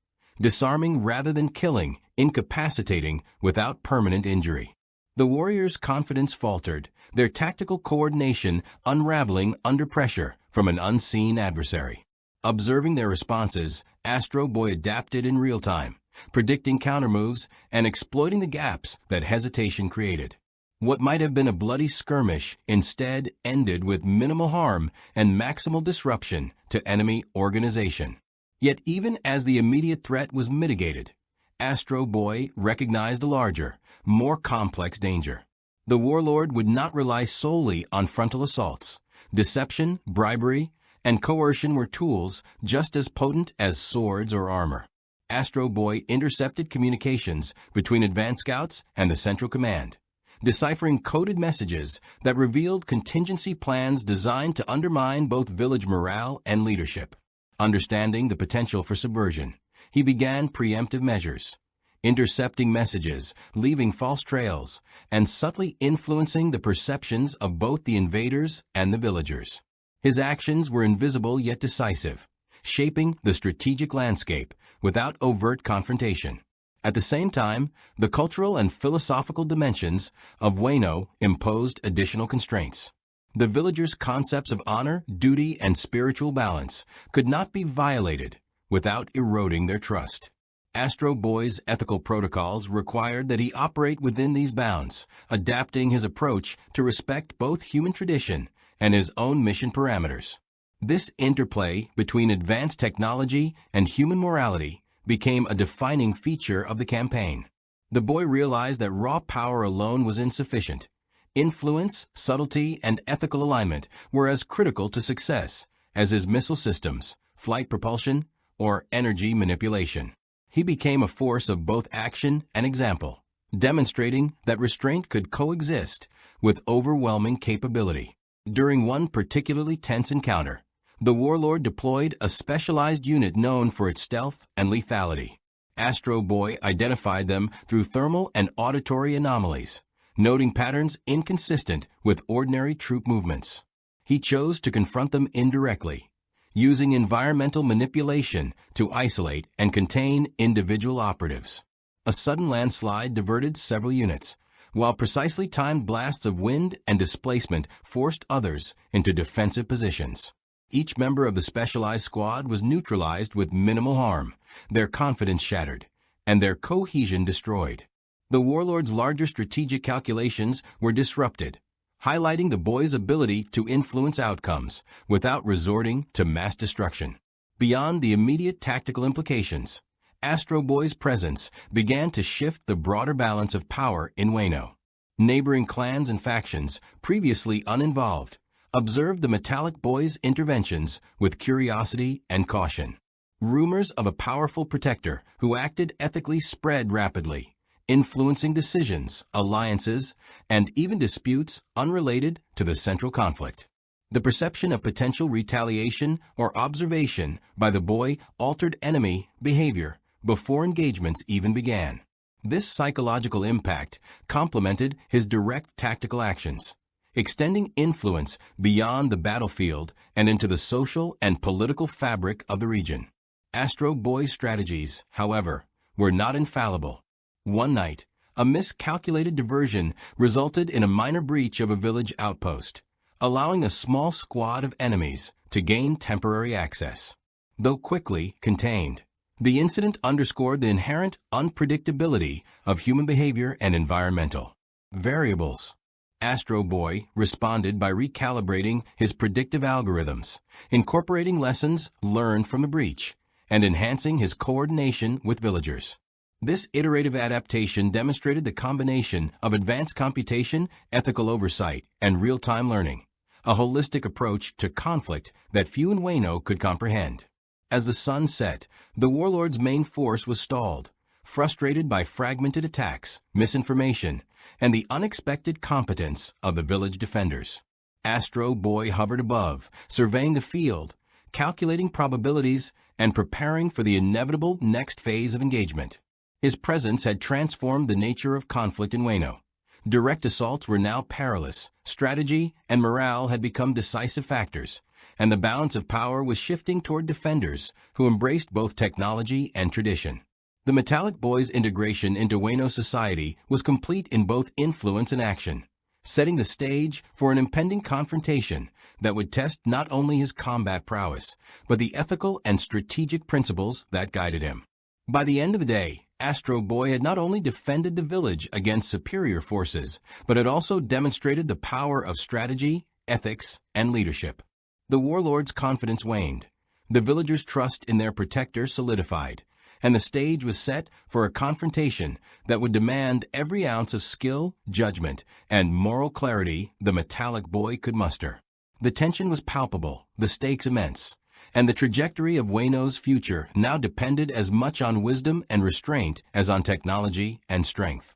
disarming rather than killing, incapacitating without permanent injury. The warriors' confidence faltered, their tactical coordination unraveling under pressure from an unseen adversary. Observing their responses, Astro Boy adapted in real time, predicting countermoves and exploiting the gaps that hesitation created. What might have been a bloody skirmish instead ended with minimal harm and maximal disruption to enemy organization. Yet even as the immediate threat was mitigated, Astro Boy recognized a larger, more complex danger. The warlord would not rely solely on frontal assaults. Deception, bribery, and coercion were tools just as potent as swords or armor. Astro Boy intercepted communications between advanced scouts and the Central Command, deciphering coded messages that revealed contingency plans designed to undermine both village morale and leadership. Understanding the potential for subversion, he began preemptive measures, intercepting messages, leaving false trails, and subtly influencing the perceptions of both the invaders and the villagers. His actions were invisible yet decisive, shaping the strategic landscape without overt confrontation. At the same time, the cultural and philosophical dimensions of Wano imposed additional constraints. The villagers' concepts of honor, duty, and spiritual balance could not be violated without eroding their trust. Astro Boy's ethical protocols required that he operate within these bounds, adapting his approach to respect both human tradition and his own mission parameters. This interplay between advanced technology and human morality became a defining feature of the campaign. The boy realized that raw power alone was insufficient. Influence, subtlety, and ethical alignment were as critical to success as his missile systems, flight propulsion, or energy manipulation. He became a force of both action and example, demonstrating that restraint could coexist with overwhelming capability. During one particularly tense encounter, the warlord deployed a specialized unit known for its stealth and lethality. Astro Boy identified them through thermal and auditory anomalies, noting patterns inconsistent with ordinary troop movements. He chose to confront them indirectly, using environmental manipulation to isolate and contain individual operatives. A sudden landslide diverted several units, while precisely timed blasts of wind and displacement forced others into defensive positions. Each member of the specialized squad was neutralized with minimal harm, their confidence shattered, and their cohesion destroyed. The warlord's larger strategic calculations were disrupted, highlighting the boy's ability to influence outcomes without resorting to mass destruction. Beyond the immediate tactical implications, Astro Boy's presence began to shift the broader balance of power in Wano. Neighboring clans and factions, previously uninvolved, observed the metallic boy's interventions with curiosity and caution. Rumors of a powerful protector who acted ethically spread rapidly, influencing decisions, alliances, and even disputes unrelated to the central conflict. The perception of potential retaliation or observation by the boy altered enemy behavior before engagements even began. This psychological impact complemented his direct tactical actions, extending influence beyond the battlefield and into the social and political fabric of the region. Astro Boy's strategies, however, were not infallible. One night, a miscalculated diversion resulted in a minor breach of a village outpost, allowing a small squad of enemies to gain temporary access. Though quickly contained, the incident underscored the inherent unpredictability of human behavior and environmental variables. Astro Boy responded by recalibrating his predictive algorithms, incorporating lessons learned from the breach, and enhancing his coordination with villagers. This iterative adaptation demonstrated the combination of advanced computation, ethical oversight, and real-time learning, a holistic approach to conflict that few in Wano could comprehend. As the sun set, the warlord's main force was stalled, frustrated by fragmented attacks, misinformation, and the unexpected competence of the village defenders. Astro Boy hovered above, surveying the field, calculating probabilities, and preparing for the inevitable next phase of engagement. His presence had transformed the nature of conflict in Wano. Direct assaults were now perilous, strategy and morale had become decisive factors, and the balance of power was shifting toward defenders who embraced both technology and tradition. The Metallic Boy's integration into Wano society was complete in both influence and action, setting the stage for an impending confrontation that would test not only his combat prowess, but the ethical and strategic principles that guided him. By the end of the day, Astro Boy had not only defended the village against superior forces, but had also demonstrated the power of strategy, ethics, and leadership. The warlord's confidence waned, the villagers' trust in their protector solidified, and the stage was set for a confrontation that would demand every ounce of skill, judgment, and moral clarity the Metallic Boy could muster. The tension was palpable, the stakes immense, and the trajectory of Wano's future now depended as much on wisdom and restraint as on technology and strength.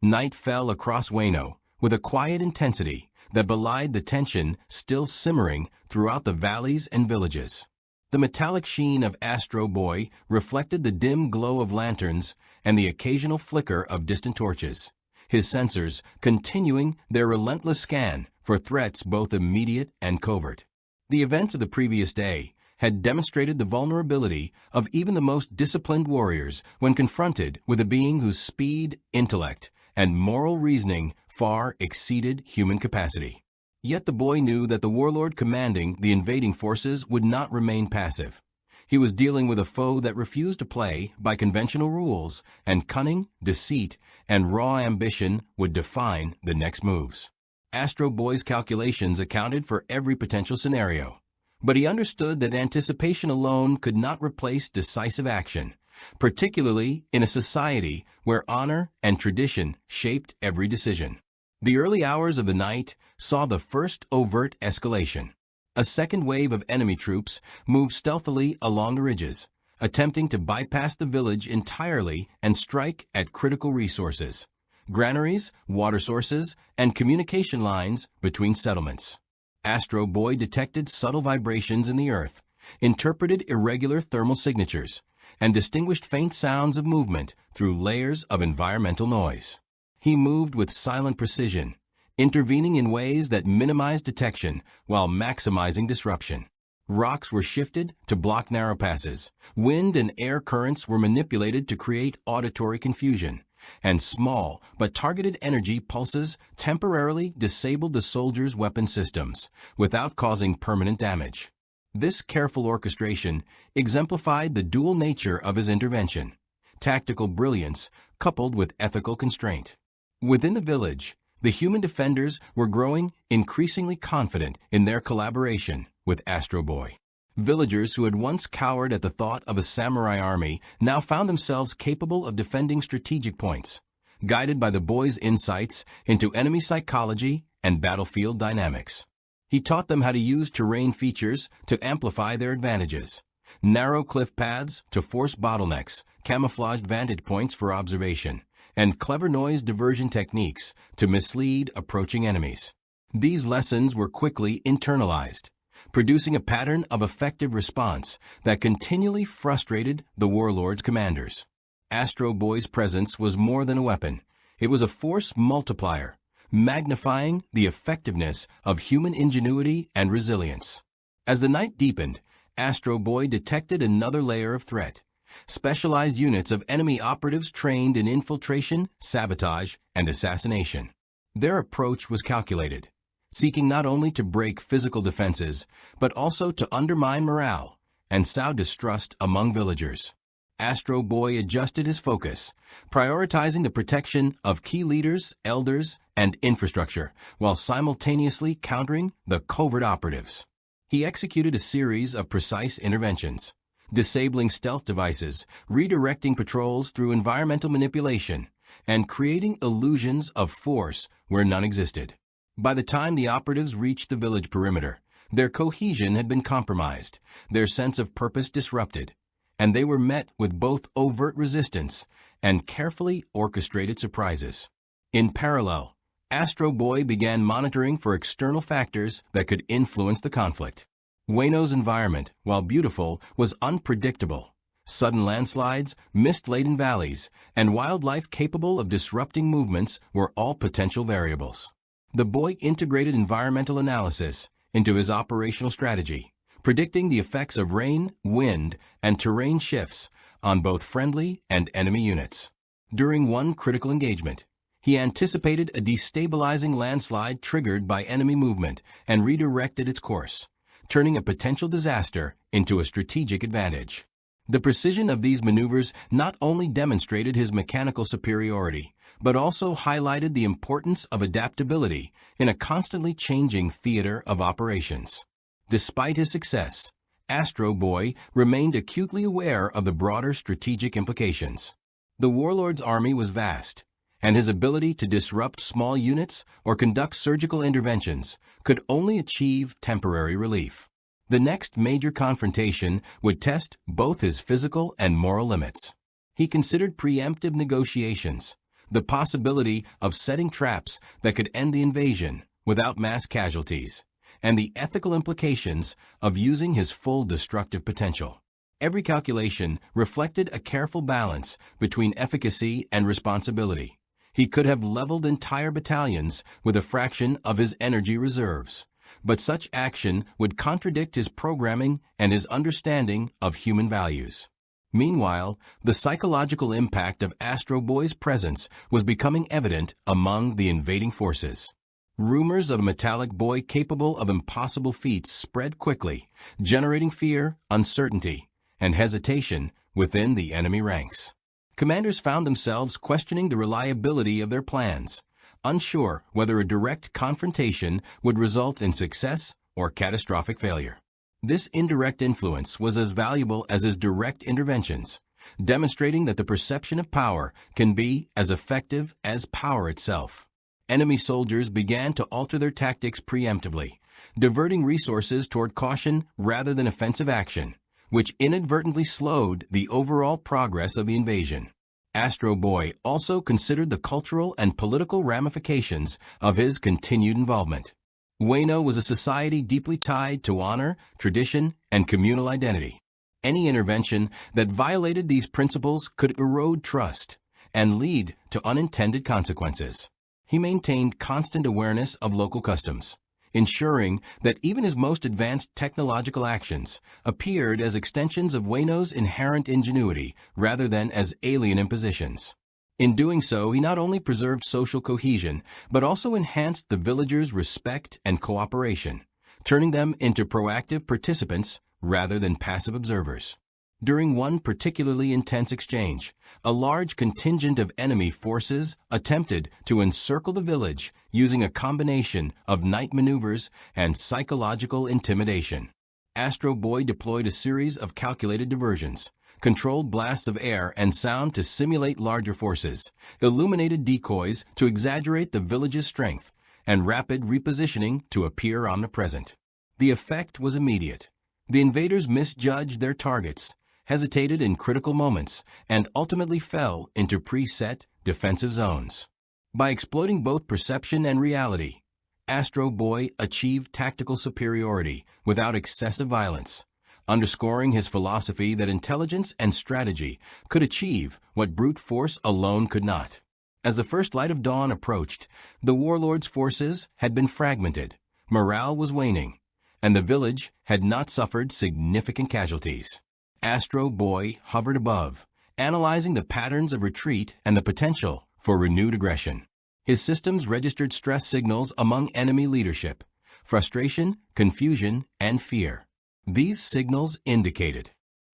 Night fell across Wano with a quiet intensity that belied the tension still simmering throughout the valleys and villages. The metallic sheen of Astro Boy reflected the dim glow of lanterns and the occasional flicker of distant torches, his sensors continuing their relentless scan for threats both immediate and covert. The events of the previous day had demonstrated the vulnerability of even the most disciplined warriors when confronted with a being whose speed, intellect, and moral reasoning far exceeded human capacity. Yet the boy knew that the warlord commanding the invading forces would not remain passive. He was dealing with a foe that refused to play by conventional rules, and cunning, deceit, and raw ambition would define the next moves. Astro Boy's calculations accounted for every potential scenario, but he understood that anticipation alone could not replace decisive action, particularly in a society where honor and tradition shaped every decision. The early hours of the night saw the first overt escalation. A second wave of enemy troops moved stealthily along the ridges, attempting to bypass the village entirely and strike at critical resources: granaries, water sources, and communication lines between settlements. Astro Boy detected subtle vibrations in the earth, interpreted irregular thermal signatures, and distinguished faint sounds of movement through layers of environmental noise. He moved with silent precision, intervening in ways that minimized detection while maximizing disruption. Rocks were shifted to block narrow passes, wind and air currents were manipulated to create auditory confusion, and small but targeted energy pulses temporarily disabled the soldiers' weapon systems without causing permanent damage. This careful orchestration exemplified the dual nature of his intervention: tactical brilliance coupled with ethical constraint. Within the village, the human defenders were growing increasingly confident in their collaboration with Astro Boy. Villagers who had once cowered at the thought of a samurai army now found themselves capable of defending strategic points, guided by the boy's insights into enemy psychology and battlefield dynamics. He taught them how to use terrain features to amplify their advantages, narrow cliff paths to force bottlenecks, camouflaged vantage points for observation, and clever noise diversion techniques to mislead approaching enemies. These lessons were quickly internalized, producing a pattern of effective response that continually frustrated the warlord's commanders. Astro Boy's presence was more than a weapon. It was a force multiplier, magnifying the effectiveness of human ingenuity and resilience. As the night deepened, Astro Boy detected another layer of threat: specialized units of enemy operatives trained in infiltration, sabotage, and assassination. Their approach was calculated, seeking not only to break physical defenses, but also to undermine morale and sow distrust among villagers. Astro Boy adjusted his focus, prioritizing the protection of key leaders, elders, and infrastructure, while simultaneously countering the covert operatives. He executed a series of precise interventions, disabling stealth devices, redirecting patrols through environmental manipulation, and creating illusions of force where none existed. By the time the operatives reached the village perimeter, their cohesion had been compromised, their sense of purpose disrupted, and they were met with both overt resistance and carefully orchestrated surprises. In parallel, Astro Boy began monitoring for external factors that could influence the conflict. Wano's environment, while beautiful, was unpredictable. Sudden landslides, mist-laden valleys, and wildlife capable of disrupting movements were all potential variables. The boy integrated environmental analysis into his operational strategy, predicting the effects of rain, wind, and terrain shifts on both friendly and enemy units. During one critical engagement, he anticipated a destabilizing landslide triggered by enemy movement and redirected its course, turning a potential disaster into a strategic advantage. The precision of these maneuvers not only demonstrated his mechanical superiority, but also highlighted the importance of adaptability in a constantly changing theater of operations. Despite his success, Astro Boy remained acutely aware of the broader strategic implications. The warlord's army was vast, and his ability to disrupt small units or conduct surgical interventions could only achieve temporary relief. The next major confrontation would test both his physical and moral limits. He considered preemptive negotiations, the possibility of setting traps that could end the invasion without mass casualties, and the ethical implications of using his full destructive potential. Every calculation reflected a careful balance between efficacy and responsibility. He could have leveled entire battalions with a fraction of his energy reserves, but such action would contradict his programming and his understanding of human values. Meanwhile, the psychological impact of Astro Boy's presence was becoming evident among the invading forces. Rumors of a metallic boy capable of impossible feats spread quickly, generating fear, uncertainty, and hesitation within the enemy ranks. Commanders found themselves questioning the reliability of their plans, unsure whether a direct confrontation would result in success or catastrophic failure. This indirect influence was as valuable as his direct interventions, demonstrating that the perception of power can be as effective as power itself. Enemy soldiers began to alter their tactics preemptively, diverting resources toward caution rather than offensive action, which inadvertently slowed the overall progress of the invasion. Astro Boy also considered the cultural and political ramifications of his continued involvement. Wano was a society deeply tied to honor, tradition, and communal identity. Any intervention that violated these principles could erode trust and lead to unintended consequences. He maintained constant awareness of local customs, ensuring that even his most advanced technological actions appeared as extensions of Wano's inherent ingenuity rather than as alien impositions. In doing so, he not only preserved social cohesion, but also enhanced the villagers' respect and cooperation, turning them into proactive participants rather than passive observers. During one particularly intense exchange, a large contingent of enemy forces attempted to encircle the village using a combination of night maneuvers and psychological intimidation. Astro Boy deployed a series of calculated diversions, controlled blasts of air and sound to simulate larger forces, illuminated decoys to exaggerate the village's strength, and rapid repositioning to appear omnipresent. The effect was immediate. The invaders misjudged their targets, hesitated in critical moments, and ultimately fell into preset defensive zones. By exploiting both perception and reality, Astro Boy achieved tactical superiority without excessive violence, underscoring his philosophy that intelligence and strategy could achieve what brute force alone could not. As the first light of dawn approached, the warlord's forces had been fragmented, morale was waning, and the village had not suffered significant casualties. Astro Boy hovered above, analyzing the patterns of retreat and the potential for renewed aggression. His systems registered stress signals among enemy leadership, frustration, confusion, and fear. These signals indicated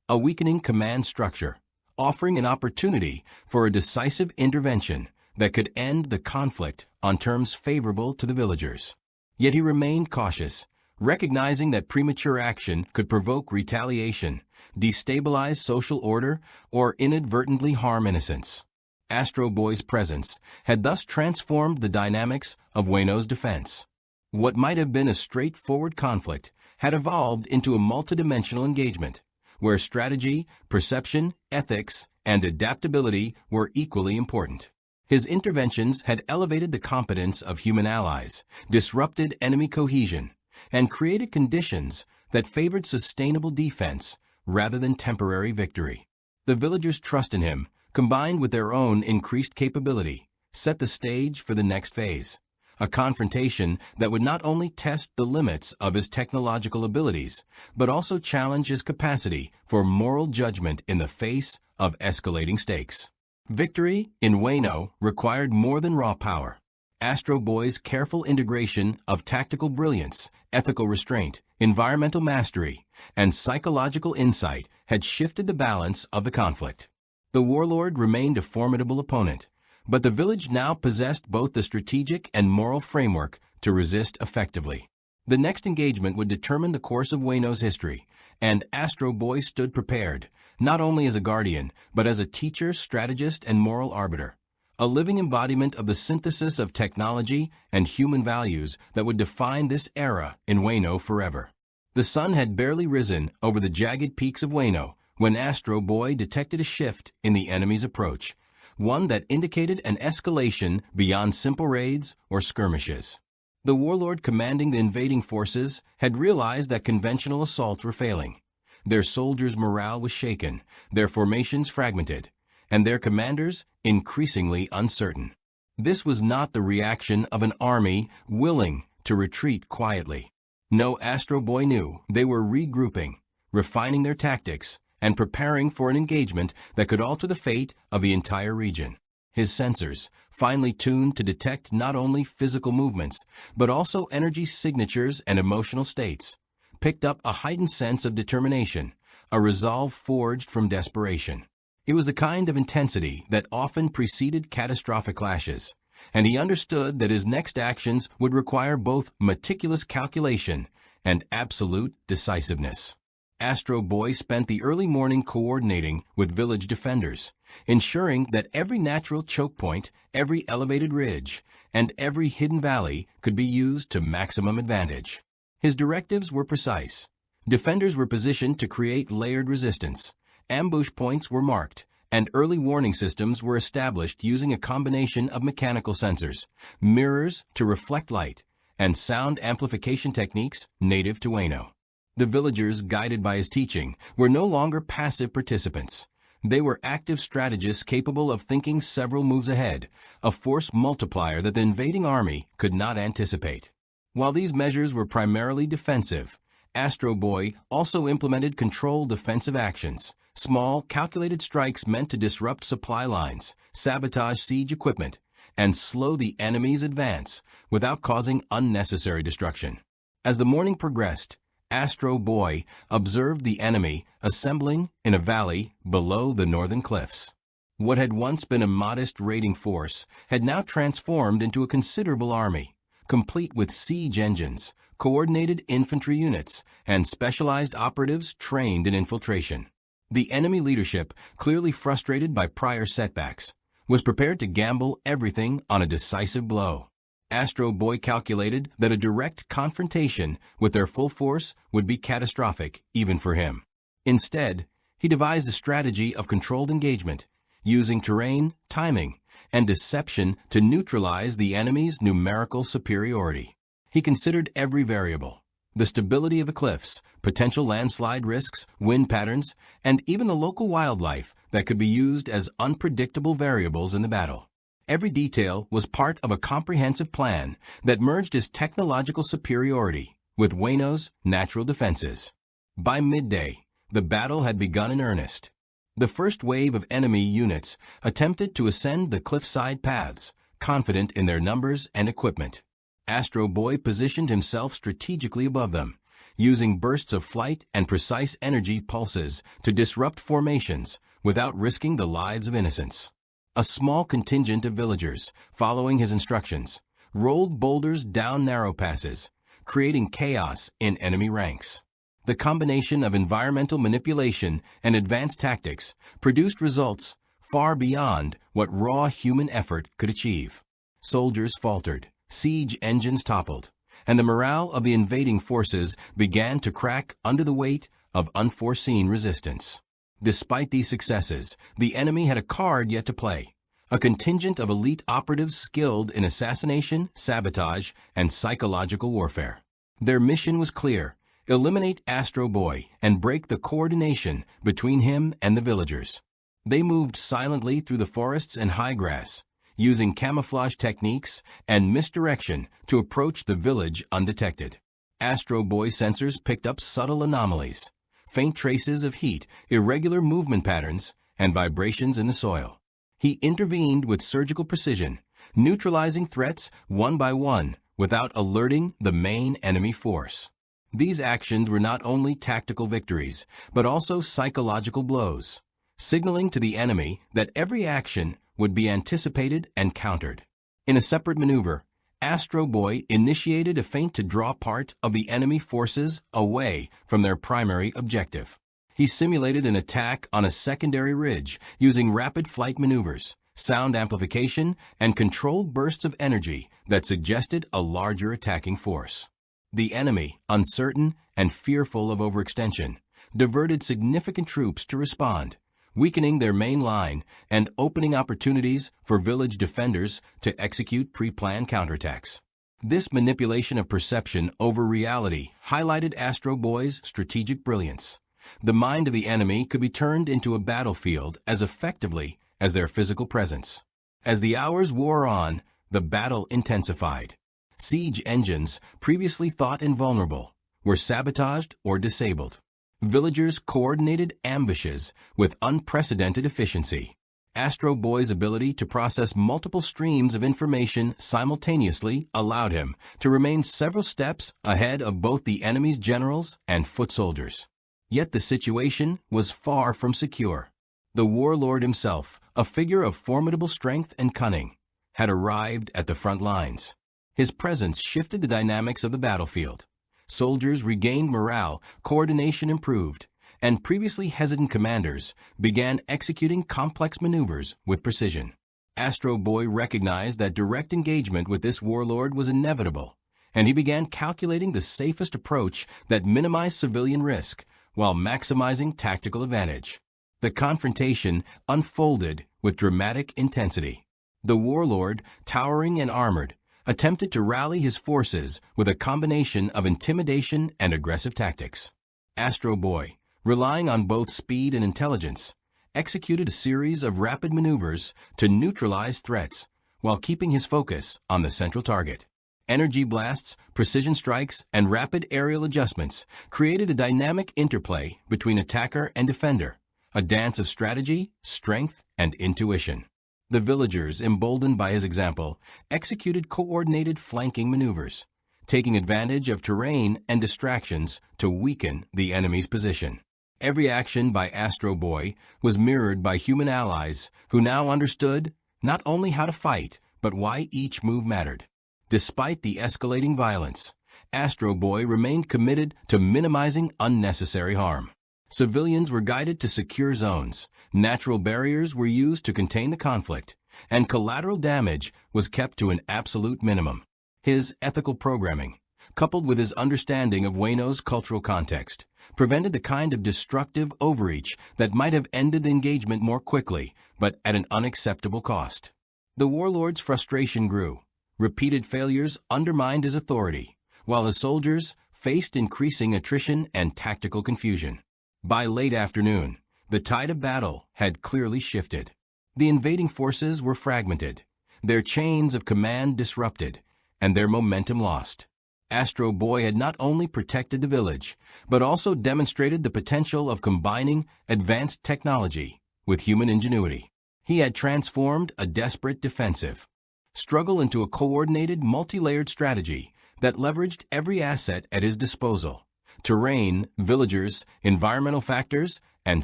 a weakening command structure, offering an opportunity for a decisive intervention that could end the conflict on terms favorable to the villagers. Yet he remained cautious, recognizing that premature action could provoke retaliation, destabilize social order, or inadvertently harm innocents. Astro Boy's presence had thus transformed the dynamics of Wano's defense. What might have been a straightforward conflict had evolved into a multidimensional engagement, where strategy, perception, ethics, and adaptability were equally important. His interventions had elevated the competence of human allies, disrupted enemy cohesion, and created conditions that favored sustainable defense rather than temporary victory. The villagers' trust in him, combined with their own increased capability, set the stage for the next phase, a confrontation that would not only test the limits of his technological abilities, but also challenge his capacity for moral judgment in the face of escalating stakes. Victory in Wano required more than raw power. Astro Boy's careful integration of tactical brilliance, ethical restraint, environmental mastery, and psychological insight had shifted the balance of the conflict. The warlord remained a formidable opponent, but the village now possessed both the strategic and moral framework to resist effectively. The next engagement would determine the course of Wano's history, and Astro Boy stood prepared, not only as a guardian, but as a teacher, strategist, and moral arbiter, a living embodiment of the synthesis of technology and human values that would define this era in Wano forever. The sun had barely risen over the jagged peaks of Wano when Astro Boy detected a shift in the enemy's approach, one that indicated an escalation beyond simple raids or skirmishes. The warlord commanding the invading forces had realized that conventional assaults were failing. Their soldiers' morale was shaken, their formations fragmented, and their commanders increasingly uncertain. This was not the reaction of an army willing to retreat quietly. No, Astro Boy knew they were regrouping, refining their tactics, and preparing for an engagement that could alter the fate of the entire region. His sensors, finely tuned to detect not only physical movements, but also energy signatures and emotional states, picked up a heightened sense of determination, a resolve forged from desperation. It was the kind of intensity that often preceded catastrophic clashes, and he understood that his next actions would require both meticulous calculation and absolute decisiveness. Astro Boy spent the early morning coordinating with village defenders, ensuring that every natural choke point, every elevated ridge, and every hidden valley could be used to maximum advantage. His directives were precise. Defenders were positioned to create layered resistance. Ambush points were marked, and early warning systems were established using a combination of mechanical sensors, mirrors to reflect light, and sound amplification techniques native to Wano. The villagers, guided by his teaching, were no longer passive participants. They were active strategists capable of thinking several moves ahead, a force multiplier that the invading army could not anticipate. While these measures were primarily defensive, Astro Boy also implemented controlled defensive actions, small, calculated strikes meant to disrupt supply lines, sabotage siege equipment, and slow the enemy's advance without causing unnecessary destruction. As the morning progressed, Astro Boy observed the enemy assembling in a valley below the northern cliffs. What had once been a modest raiding force had now transformed into a considerable army, complete with siege engines, coordinated infantry units, and specialized operatives trained in infiltration. The enemy leadership, clearly frustrated by prior setbacks, was prepared to gamble everything on a decisive blow. Astro Boy calculated that a direct confrontation with their full force would be catastrophic even for him. Instead, he devised a strategy of controlled engagement, using terrain, timing, and deception to neutralize the enemy's numerical superiority. He considered every variable: the stability of the cliffs, potential landslide risks, wind patterns, and even the local wildlife that could be used as unpredictable variables in the battle. Every detail was part of a comprehensive plan that merged his technological superiority with Wano's natural defenses. By midday, the battle had begun in earnest. The first wave of enemy units attempted to ascend the cliffside paths, confident in their numbers and equipment. Astro Boy positioned himself strategically above them, using bursts of flight and precise energy pulses to disrupt formations without risking the lives of innocents. A small contingent of villagers, following his instructions, rolled boulders down narrow passes, creating chaos in enemy ranks. The combination of environmental manipulation and advanced tactics produced results far beyond what raw human effort could achieve. Soldiers faltered, siege engines toppled, and the morale of the invading forces began to crack under the weight of unforeseen resistance. Despite these successes, the enemy had a card yet to play: a contingent of elite operatives skilled in assassination, sabotage, and psychological warfare. Their mission was clear: eliminate Astro Boy and break the coordination between him and the villagers. They moved silently through the forests and high grass, using camouflage techniques and misdirection to approach the village undetected. Astro Boy sensors picked up subtle anomalies: faint traces of heat, irregular movement patterns, and vibrations in the soil. He intervened with surgical precision, neutralizing threats one by one without alerting the main enemy force. These actions were not only tactical victories, but also psychological blows, signaling to the enemy that every action would be anticipated and countered. In a separate maneuver, Astro Boy initiated a feint to draw part of the enemy forces away from their primary objective. He simulated an attack on a secondary ridge using rapid flight maneuvers, sound amplification, and controlled bursts of energy that suggested a larger attacking force. The enemy, uncertain and fearful of overextension, diverted significant troops to respond, weakening their main line and opening opportunities for village defenders to execute pre-planned counterattacks. This manipulation of perception over reality highlighted Astro Boy's strategic brilliance. The mind of the enemy could be turned into a battlefield as effectively as their physical presence. As the hours wore on, the battle intensified. Siege engines, previously thought invulnerable, were sabotaged or disabled. Villagers coordinated ambushes with unprecedented efficiency. Astro Boy's ability to process multiple streams of information simultaneously allowed him to remain several steps ahead of both the enemy's generals and foot soldiers. Yet the situation was far from secure. The warlord himself, a figure of formidable strength and cunning, had arrived at the front lines. His presence shifted the dynamics of the battlefield. Soldiers regained morale, coordination improved, and previously hesitant commanders began executing complex maneuvers with precision. Astro Boy recognized that direct engagement with this warlord was inevitable, and he began calculating the safest approach that minimized civilian risk while maximizing tactical advantage. The confrontation unfolded with dramatic intensity. The warlord, towering and armored, attempted to rally his forces with a combination of intimidation and aggressive tactics. Astro Boy, relying on both speed and intelligence, executed a series of rapid maneuvers to neutralize threats while keeping his focus on the central target. Energy blasts, precision strikes, and rapid aerial adjustments created a dynamic interplay between attacker and defender, a dance of strategy, strength, and intuition. The villagers, emboldened by his example, executed coordinated flanking maneuvers, taking advantage of terrain and distractions to weaken the enemy's position. Every action by Astro Boy was mirrored by human allies who now understood not only how to fight, but why each move mattered. Despite the escalating violence, Astro Boy remained committed to minimizing unnecessary harm. Civilians were guided to secure zones, natural barriers were used to contain the conflict, and collateral damage was kept to an absolute minimum. His ethical programming, coupled with his understanding of Wano's cultural context, prevented the kind of destructive overreach that might have ended the engagement more quickly, but at an unacceptable cost. The warlord's frustration grew. Repeated failures undermined his authority, while his soldiers faced increasing attrition and tactical confusion. By late afternoon, the tide of battle had clearly shifted. The invading forces were fragmented, their chains of command disrupted, and their momentum lost. Astro Boy had not only protected the village, but also demonstrated the potential of combining advanced technology with human ingenuity. He had transformed a desperate defensive struggle into a coordinated, multi-layered strategy that leveraged every asset at his disposal: terrain, villagers, environmental factors, and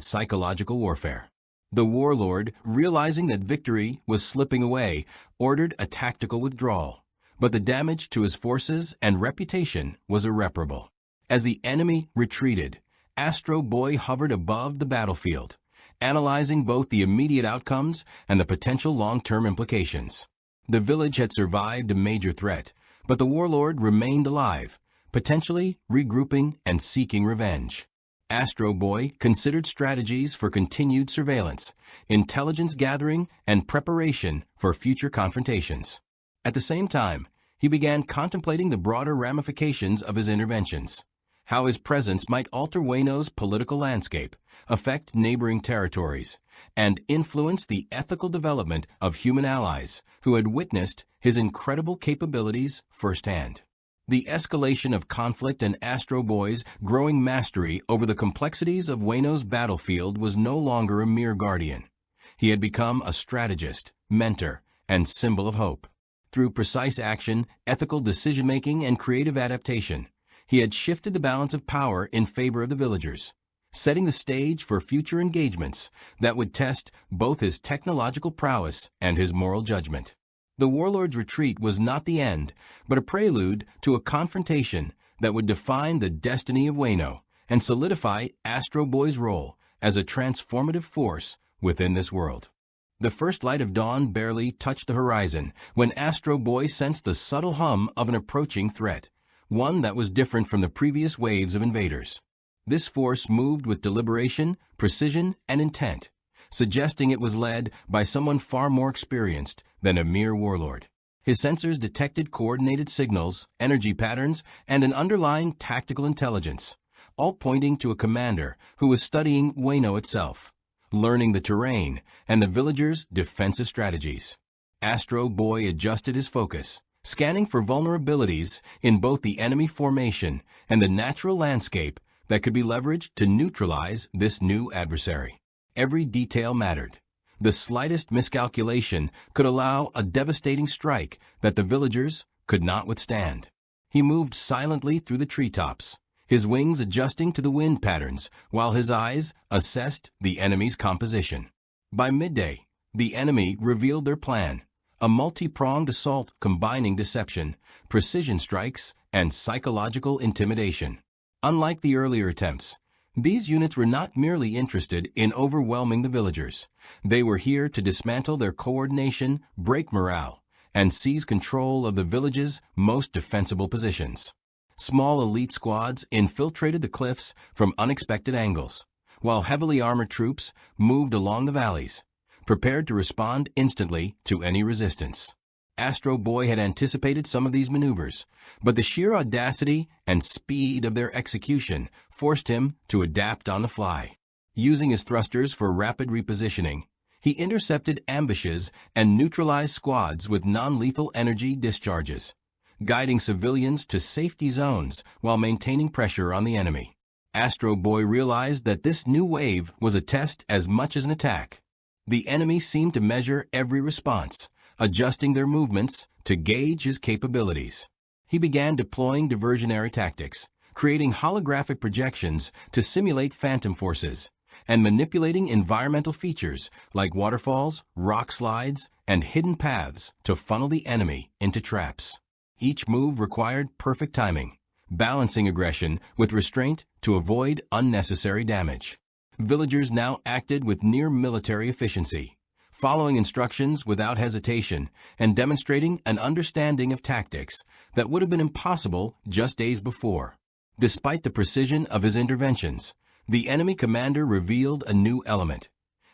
psychological warfare. The warlord, realizing that victory was slipping away, ordered a tactical withdrawal, but the damage to his forces and reputation was irreparable. As the enemy retreated, Astro Boy hovered above the battlefield, analyzing both the immediate outcomes and the potential long-term implications. The village had survived a major threat, but the warlord remained alive, potentially regrouping and seeking revenge. Astro Boy considered strategies for continued surveillance, intelligence gathering, and preparation for future confrontations. At the same time, he began contemplating the broader ramifications of his interventions, how his presence might alter Wano's political landscape, affect neighboring territories, and influence the ethical development of human allies who had witnessed his incredible capabilities firsthand. The escalation of conflict and Astro Boy's growing mastery over the complexities of Wano's battlefield was no longer a mere guardian. He had become a strategist, mentor, and symbol of hope. Through precise action, ethical decision-making, and creative adaptation, he had shifted the balance of power in favor of the villagers, setting the stage for future engagements that would test both his technological prowess and his moral judgment. The warlord's retreat was not the end, but a prelude to a confrontation that would define the destiny of Wano and solidify Astro Boy's role as a transformative force within this world. The first light of dawn barely touched the horizon when Astro Boy sensed the subtle hum of an approaching threat, one that was different from the previous waves of invaders. This force moved with deliberation, precision, and intent, suggesting it was led by someone far more experienced than a mere warlord. His sensors detected coordinated signals, energy patterns, and an underlying tactical intelligence, all pointing to a commander who was studying Wano itself, learning the terrain and the villagers' defensive strategies. Astro Boy adjusted his focus, scanning for vulnerabilities in both the enemy formation and the natural landscape that could be leveraged to neutralize this new adversary. Every detail mattered. The slightest miscalculation could allow a devastating strike that the villagers could not withstand. He moved silently through the treetops, his wings adjusting to the wind patterns while his eyes assessed the enemy's composition. By midday, the enemy revealed their plan, a multi-pronged assault combining deception, precision strikes, and psychological intimidation. Unlike the earlier attempts, these units were not merely interested in overwhelming the villagers. They were here to dismantle their coordination, break morale, and seize control of the village's most defensible positions. Small elite squads infiltrated the cliffs from unexpected angles, while heavily armored troops moved along the valleys, prepared to respond instantly to any resistance. Astro Boy had anticipated some of these maneuvers, but the sheer audacity and speed of their execution forced him to adapt on the fly. Using his thrusters for rapid repositioning, he intercepted ambushes and neutralized squads with non-lethal energy discharges, guiding civilians to safety zones while maintaining pressure on the enemy. Astro Boy realized that this new wave was a test as much as an attack. The enemy seemed to measure every response, adjusting their movements to gauge his capabilities. He began deploying diversionary tactics, creating holographic projections to simulate phantom forces, and manipulating environmental features like waterfalls, rock slides, and hidden paths to funnel the enemy into traps. Each move required perfect timing, balancing aggression with restraint to avoid unnecessary damage. Villagers now acted with near military efficiency, following instructions without hesitation and demonstrating an understanding of tactics that would have been impossible just days before. Despite the precision of his interventions, the enemy commander revealed a new element: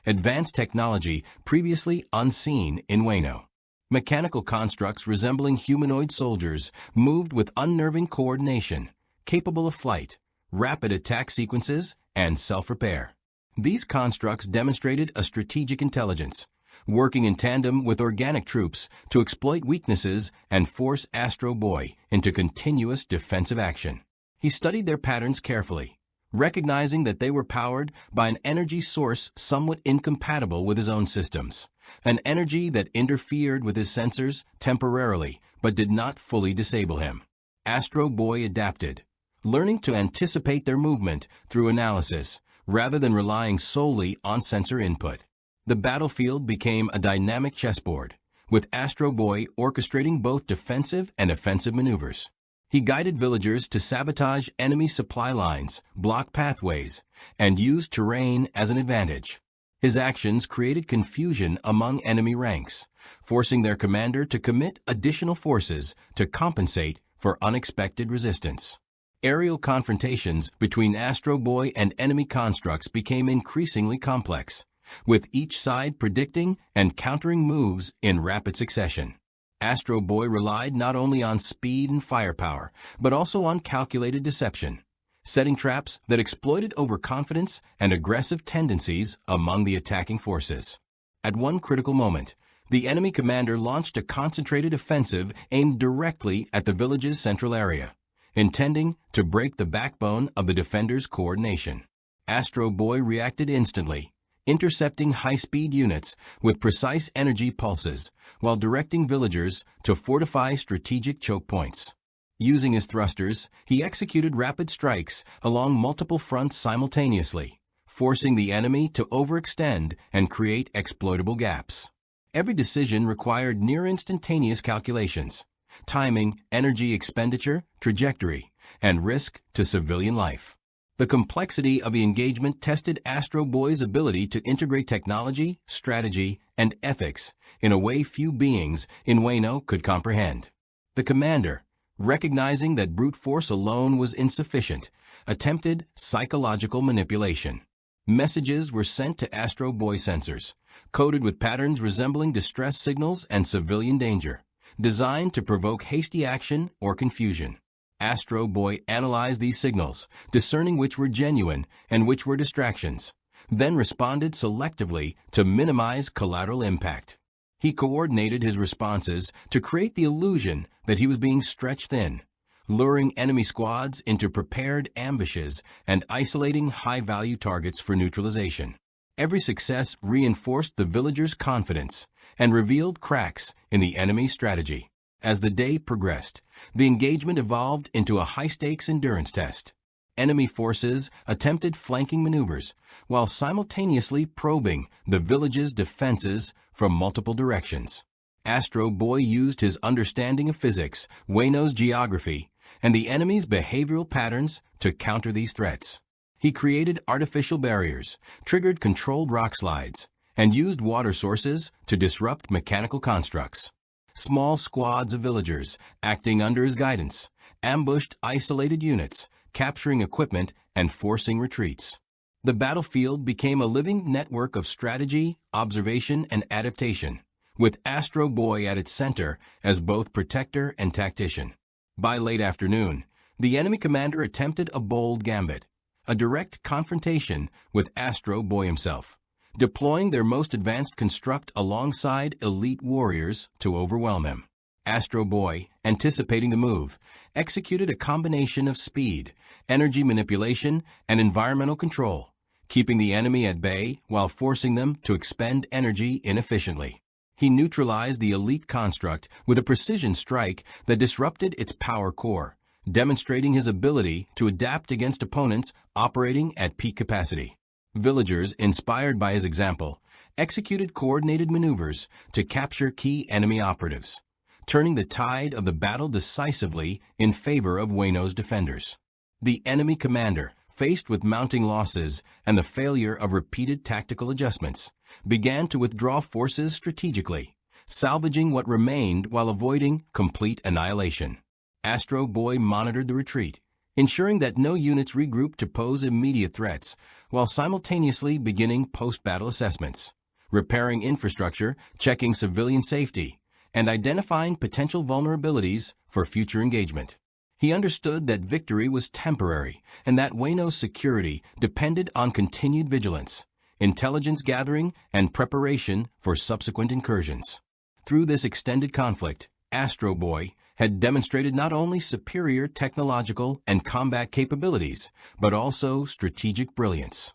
advanced technology previously unseen in Wano. Mechanical constructs resembling humanoid soldiers moved with unnerving coordination, capable of flight, rapid attack sequences, and self-repair. These constructs demonstrated a strategic intelligence, working in tandem with organic troops to exploit weaknesses and force Astro Boy into continuous defensive action. He studied their patterns carefully, recognizing that they were powered by an energy source somewhat incompatible with his own systems, an energy that interfered with his sensors temporarily but did not fully disable him. Astro Boy adapted, learning to anticipate their movement through analysis rather than relying solely on sensor input. The battlefield became a dynamic chessboard, with Astro Boy orchestrating both defensive and offensive maneuvers. He guided villagers to sabotage enemy supply lines, block pathways, and use terrain as an advantage. His actions created confusion among enemy ranks, forcing their commander to commit additional forces to compensate for unexpected resistance. Aerial confrontations between Astro Boy and enemy constructs became increasingly complex, with each side predicting and countering moves in rapid succession. Astro Boy relied not only on speed and firepower, but also on calculated deception, setting traps that exploited overconfidence and aggressive tendencies among the attacking forces. At one critical moment, the enemy commander launched a concentrated offensive aimed directly at the village's central area, intending to break the backbone of the defenders' coordination. Astro Boy reacted instantly, intercepting high-speed units with precise energy pulses while directing villagers to fortify strategic choke points. Using his thrusters, he executed rapid strikes along multiple fronts simultaneously, forcing the enemy to overextend and create exploitable gaps. Every decision required near-instantaneous calculations, timing, energy expenditure, trajectory, and risk to civilian life. The complexity of the engagement tested Astro Boy's ability to integrate technology, strategy, and ethics in a way few beings in Wano could comprehend. The commander, recognizing that brute force alone was insufficient, attempted psychological manipulation. Messages were sent to Astro Boy sensors, coded with patterns resembling distress signals and civilian danger, designed to provoke hasty action or confusion. Astro Boy analyzed these signals, discerning which were genuine and which were distractions, then responded selectively to minimize collateral impact. He coordinated his responses to create the illusion that he was being stretched thin, luring enemy squads into prepared ambushes and isolating high-value targets for neutralization. Every success reinforced the villagers' confidence and revealed cracks in the enemy's strategy. As the day progressed, the engagement evolved into a high-stakes endurance test. Enemy forces attempted flanking maneuvers while simultaneously probing the village's defenses from multiple directions. Astro Boy used his understanding of physics, Wano's geography, and the enemy's behavioral patterns to counter these threats. He created artificial barriers, triggered controlled rock slides, and used water sources to disrupt mechanical constructs. Small squads of villagers, acting under his guidance, ambushed isolated units, capturing equipment and forcing retreats. The battlefield became a living network of strategy, observation, and adaptation, with Astro Boy at its center as both protector and tactician. By late afternoon, the enemy commander attempted a bold gambit, a direct confrontation with Astro Boy himself, deploying their most advanced construct alongside elite warriors to overwhelm him. Astro Boy, anticipating the move, executed a combination of speed, energy manipulation, and environmental control, keeping the enemy at bay while forcing them to expend energy inefficiently. He neutralized the elite construct with a precision strike that disrupted its power core, demonstrating his ability to adapt against opponents operating at peak capacity. Villagers, inspired by his example, executed coordinated maneuvers to capture key enemy operatives, turning the tide of the battle decisively in favor of Wano's defenders. The enemy commander, faced with mounting losses and the failure of repeated tactical adjustments, began to withdraw forces strategically, salvaging what remained while avoiding complete annihilation. Astro Boy monitored the retreat, ensuring that no units regrouped to pose immediate threats, while simultaneously beginning post-battle assessments, repairing infrastructure, checking civilian safety, and identifying potential vulnerabilities for future engagement. He understood that victory was temporary and that Wano's security depended on continued vigilance, intelligence gathering, and preparation for subsequent incursions. Through this extended conflict, Astro Boy had demonstrated not only superior technological and combat capabilities, but also strategic brilliance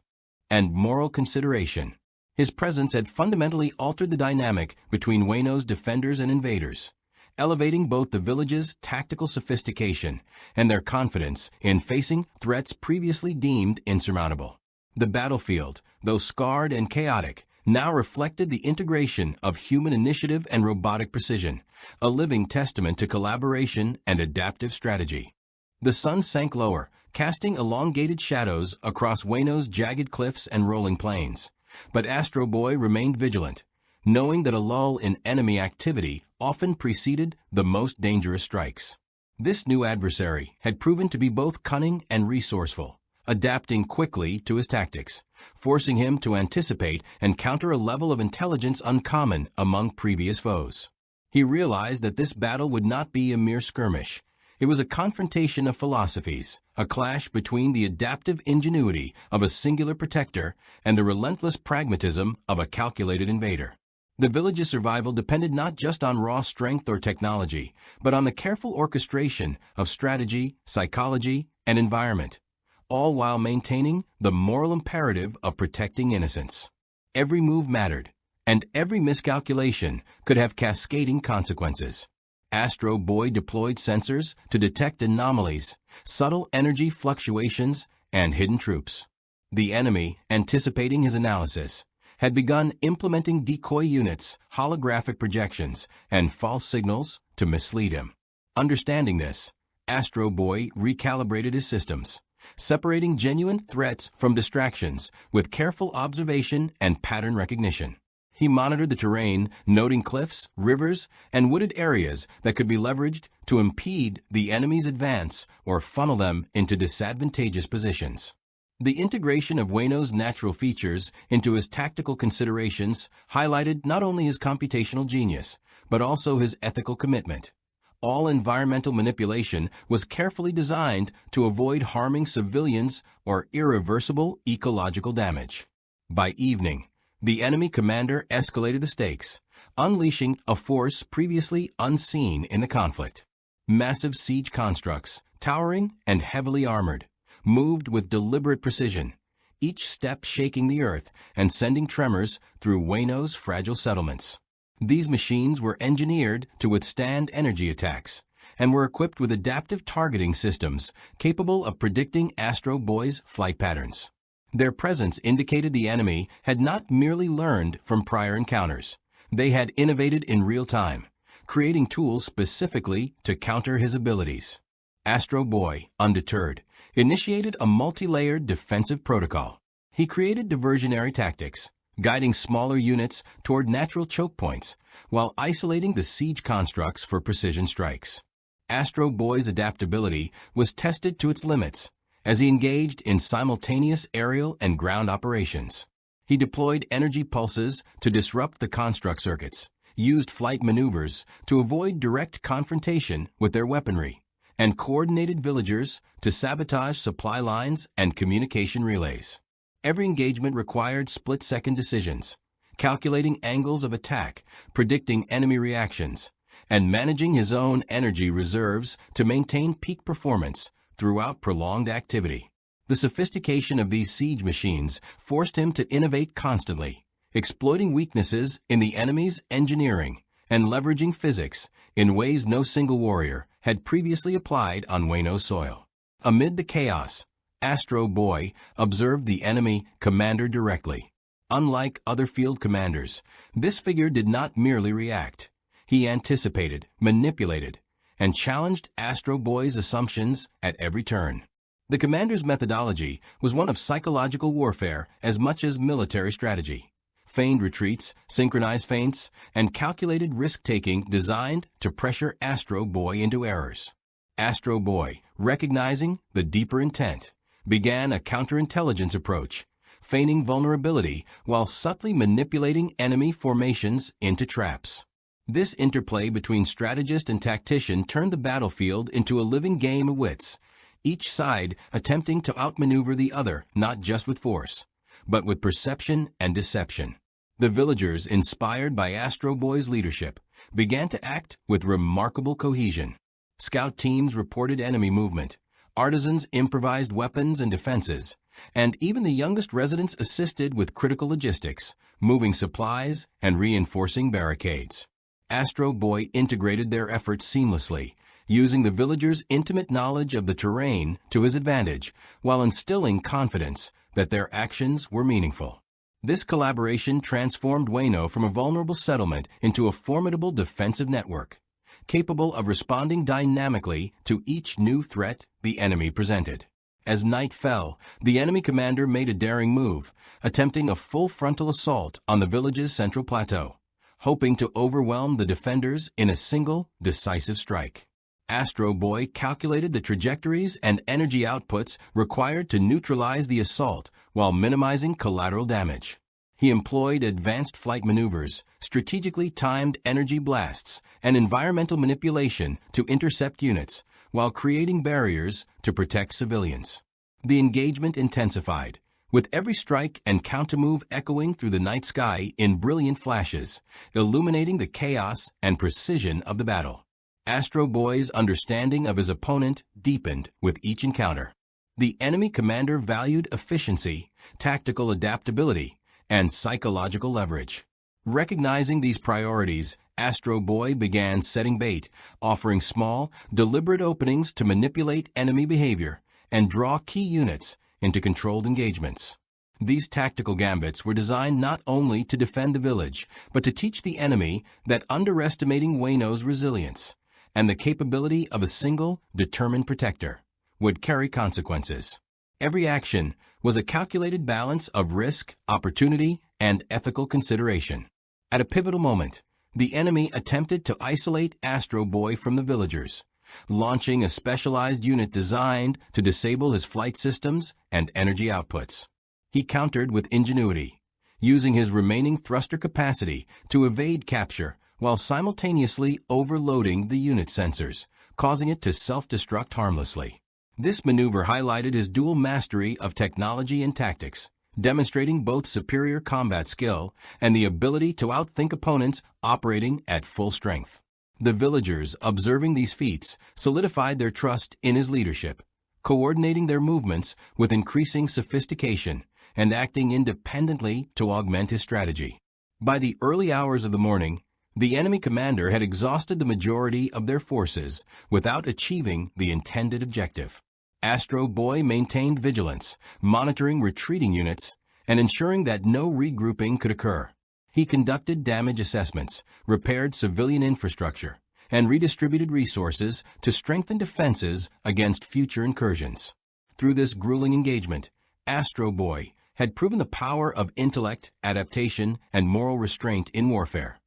and moral consideration. His presence had fundamentally altered the dynamic between Wano's defenders and invaders, elevating both the village's tactical sophistication and their confidence in facing threats previously deemed insurmountable. The battlefield, though scarred and chaotic, now reflected the integration of human initiative and robotic precision, a living testament to collaboration and adaptive strategy. The sun sank lower, casting elongated shadows across Wano's jagged cliffs and rolling plains, but Astro Boy remained vigilant, knowing that a lull in enemy activity often preceded the most dangerous strikes. This new adversary had proven to be both cunning and resourceful, adapting quickly to his tactics, forcing him to anticipate and counter a level of intelligence uncommon among previous foes. He realized that this battle would not be a mere skirmish. It was a confrontation of philosophies, a clash between the adaptive ingenuity of a singular protector and the relentless pragmatism of a calculated invader. The village's survival depended not just on raw strength or technology, but on the careful orchestration of strategy, psychology, and environment, all while maintaining the moral imperative of protecting innocence. Every move mattered, and every miscalculation could have cascading consequences. Astro Boy deployed sensors to detect anomalies, subtle energy fluctuations, and hidden troops. The enemy, anticipating his analysis, had begun implementing decoy units, holographic projections, and false signals to mislead him. Understanding this, Astro Boy recalibrated his systems, separating genuine threats from distractions with careful observation and pattern recognition. He monitored the terrain, noting cliffs, rivers, and wooded areas that could be leveraged to impede the enemy's advance or funnel them into disadvantageous positions. The integration of Wano's natural features into his tactical considerations highlighted not only his computational genius, but also his ethical commitment. All environmental manipulation was carefully designed to avoid harming civilians or irreversible ecological damage. By evening, the enemy commander escalated the stakes, unleashing a force previously unseen in the conflict. Massive siege constructs, towering and heavily armored, moved with deliberate precision, each step shaking the earth and sending tremors through Wano's fragile settlements. These machines were engineered to withstand energy attacks and were equipped with adaptive targeting systems capable of predicting Astro Boy's flight patterns. Their presence indicated the enemy had not merely learned from prior encounters. They had innovated in real time, creating tools specifically to counter his abilities. Astro Boy, undeterred, initiated a multi-layered defensive protocol. He created diversionary tactics, guiding smaller units toward natural choke points, while isolating the siege constructs for precision strikes. Astro Boy's adaptability was tested to its limits as he engaged in simultaneous aerial and ground operations. He deployed energy pulses to disrupt the construct circuits, used flight maneuvers to avoid direct confrontation with their weaponry, and coordinated villagers to sabotage supply lines and communication relays. Every engagement required split-second decisions, calculating angles of attack, predicting enemy reactions, and managing his own energy reserves to maintain peak performance throughout prolonged activity. The sophistication of these siege machines forced him to innovate constantly, exploiting weaknesses in the enemy's engineering and leveraging physics in ways no single warrior had previously applied on Wano's soil. Amid the chaos, Astro Boy observed the enemy commander directly. Unlike other field commanders, this figure did not merely react. He anticipated, manipulated, and challenged Astro Boy's assumptions at every turn. The commander's methodology was one of psychological warfare as much as military strategy. Feigned retreats, synchronized feints, and calculated risk-taking designed to pressure Astro Boy into errors. Astro Boy, recognizing the deeper intent, began a counterintelligence approach, feigning vulnerability while subtly manipulating enemy formations into traps. This interplay between strategist and tactician turned the battlefield into a living game of wits, each side attempting to outmaneuver the other not just with force, but with perception and deception. The villagers, inspired by Astro Boy's leadership, began to act with remarkable cohesion. Scout teams reported enemy movement, artisans improvised weapons and defenses, and even the youngest residents assisted with critical logistics, moving supplies and reinforcing barricades. Astro Boy integrated their efforts seamlessly, using the villagers' intimate knowledge of the terrain to his advantage, while instilling confidence that their actions were meaningful. This collaboration transformed Wano from a vulnerable settlement into a formidable defensive network, capable of responding dynamically to each new threat the enemy presented. As night fell, the enemy commander made a daring move, attempting a full frontal assault on the village's central plateau, hoping to overwhelm the defenders in a single, decisive strike. Astro Boy calculated the trajectories and energy outputs required to neutralize the assault while minimizing collateral damage. He employed advanced flight maneuvers, strategically timed energy blasts, and environmental manipulation to intercept units, while creating barriers to protect civilians. The engagement intensified, with every strike and countermove echoing through the night sky in brilliant flashes, illuminating the chaos and precision of the battle. Astro Boy's understanding of his opponent deepened with each encounter. The enemy commander valued efficiency, tactical adaptability, and psychological leverage. Recognizing these priorities, Astro Boy began setting bait, offering small, deliberate openings to manipulate enemy behavior and draw key units into controlled engagements. These tactical gambits were designed not only to defend the village, but to teach the enemy that underestimating Wano's resilience and the capability of a single, determined protector would carry consequences. Every action was a calculated balance of risk, opportunity, and ethical consideration. At a pivotal moment, the enemy attempted to isolate Astro Boy from the villagers, launching a specialized unit designed to disable his flight systems and energy outputs. He countered with ingenuity, using his remaining thruster capacity to evade capture while simultaneously overloading the unit sensors, causing it to self-destruct harmlessly. This maneuver highlighted his dual mastery of technology and tactics, demonstrating both superior combat skill and the ability to outthink opponents operating at full strength. The villagers, observing these feats, solidified their trust in his leadership, coordinating their movements with increasing sophistication and acting independently to augment his strategy. By the early hours of the morning, the enemy commander had exhausted the majority of their forces without achieving the intended objective. Astro Boy maintained vigilance, monitoring retreating units and ensuring that no regrouping could occur. He conducted damage assessments, repaired civilian infrastructure, and redistributed resources to strengthen defenses against future incursions. Through this grueling engagement, Astro Boy had proven the power of intellect, adaptation, and moral restraint in warfare.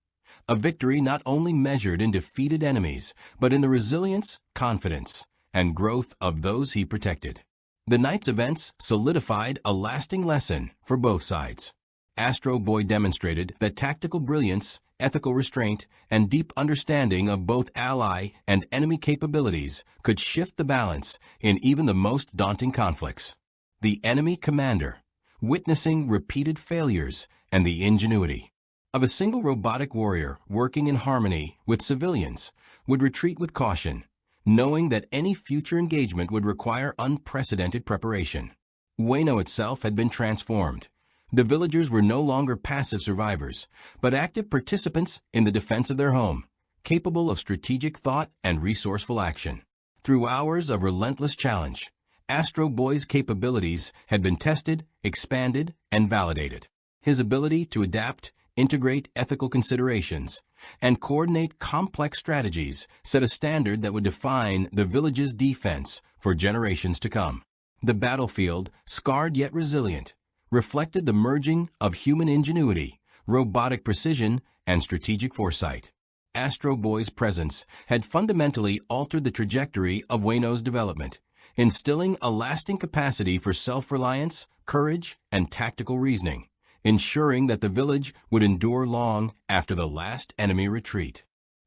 A victory not only measured in defeated enemies, but in the resilience, confidence, and growth of those he protected. The night's events solidified a lasting lesson for both sides. Astro Boy demonstrated that tactical brilliance, ethical restraint, and deep understanding of both ally and enemy capabilities could shift the balance in even the most daunting conflicts. The enemy commander, witnessing repeated failures and the ingenuity of a single robotic warrior working in harmony with civilians, would retreat with caution, knowing that any future engagement would require unprecedented preparation. Wano itself had been transformed. The villagers were no longer passive survivors, but active participants in the defense of their home, capable of strategic thought and resourceful action. Through hours of relentless challenge, Astro Boy's capabilities had been tested, expanded, and validated. His ability to adapt, integrate ethical considerations, and coordinate complex strategies set a standard that would define the village's defense for generations to come. The battlefield, scarred yet resilient, reflected the merging of human ingenuity, robotic precision, and strategic foresight. Astro Boy's presence had fundamentally altered the trajectory of Wano's development, instilling a lasting capacity for self-reliance, courage, and tactical reasoning, ensuring that the village would endure long after the last enemy retreat.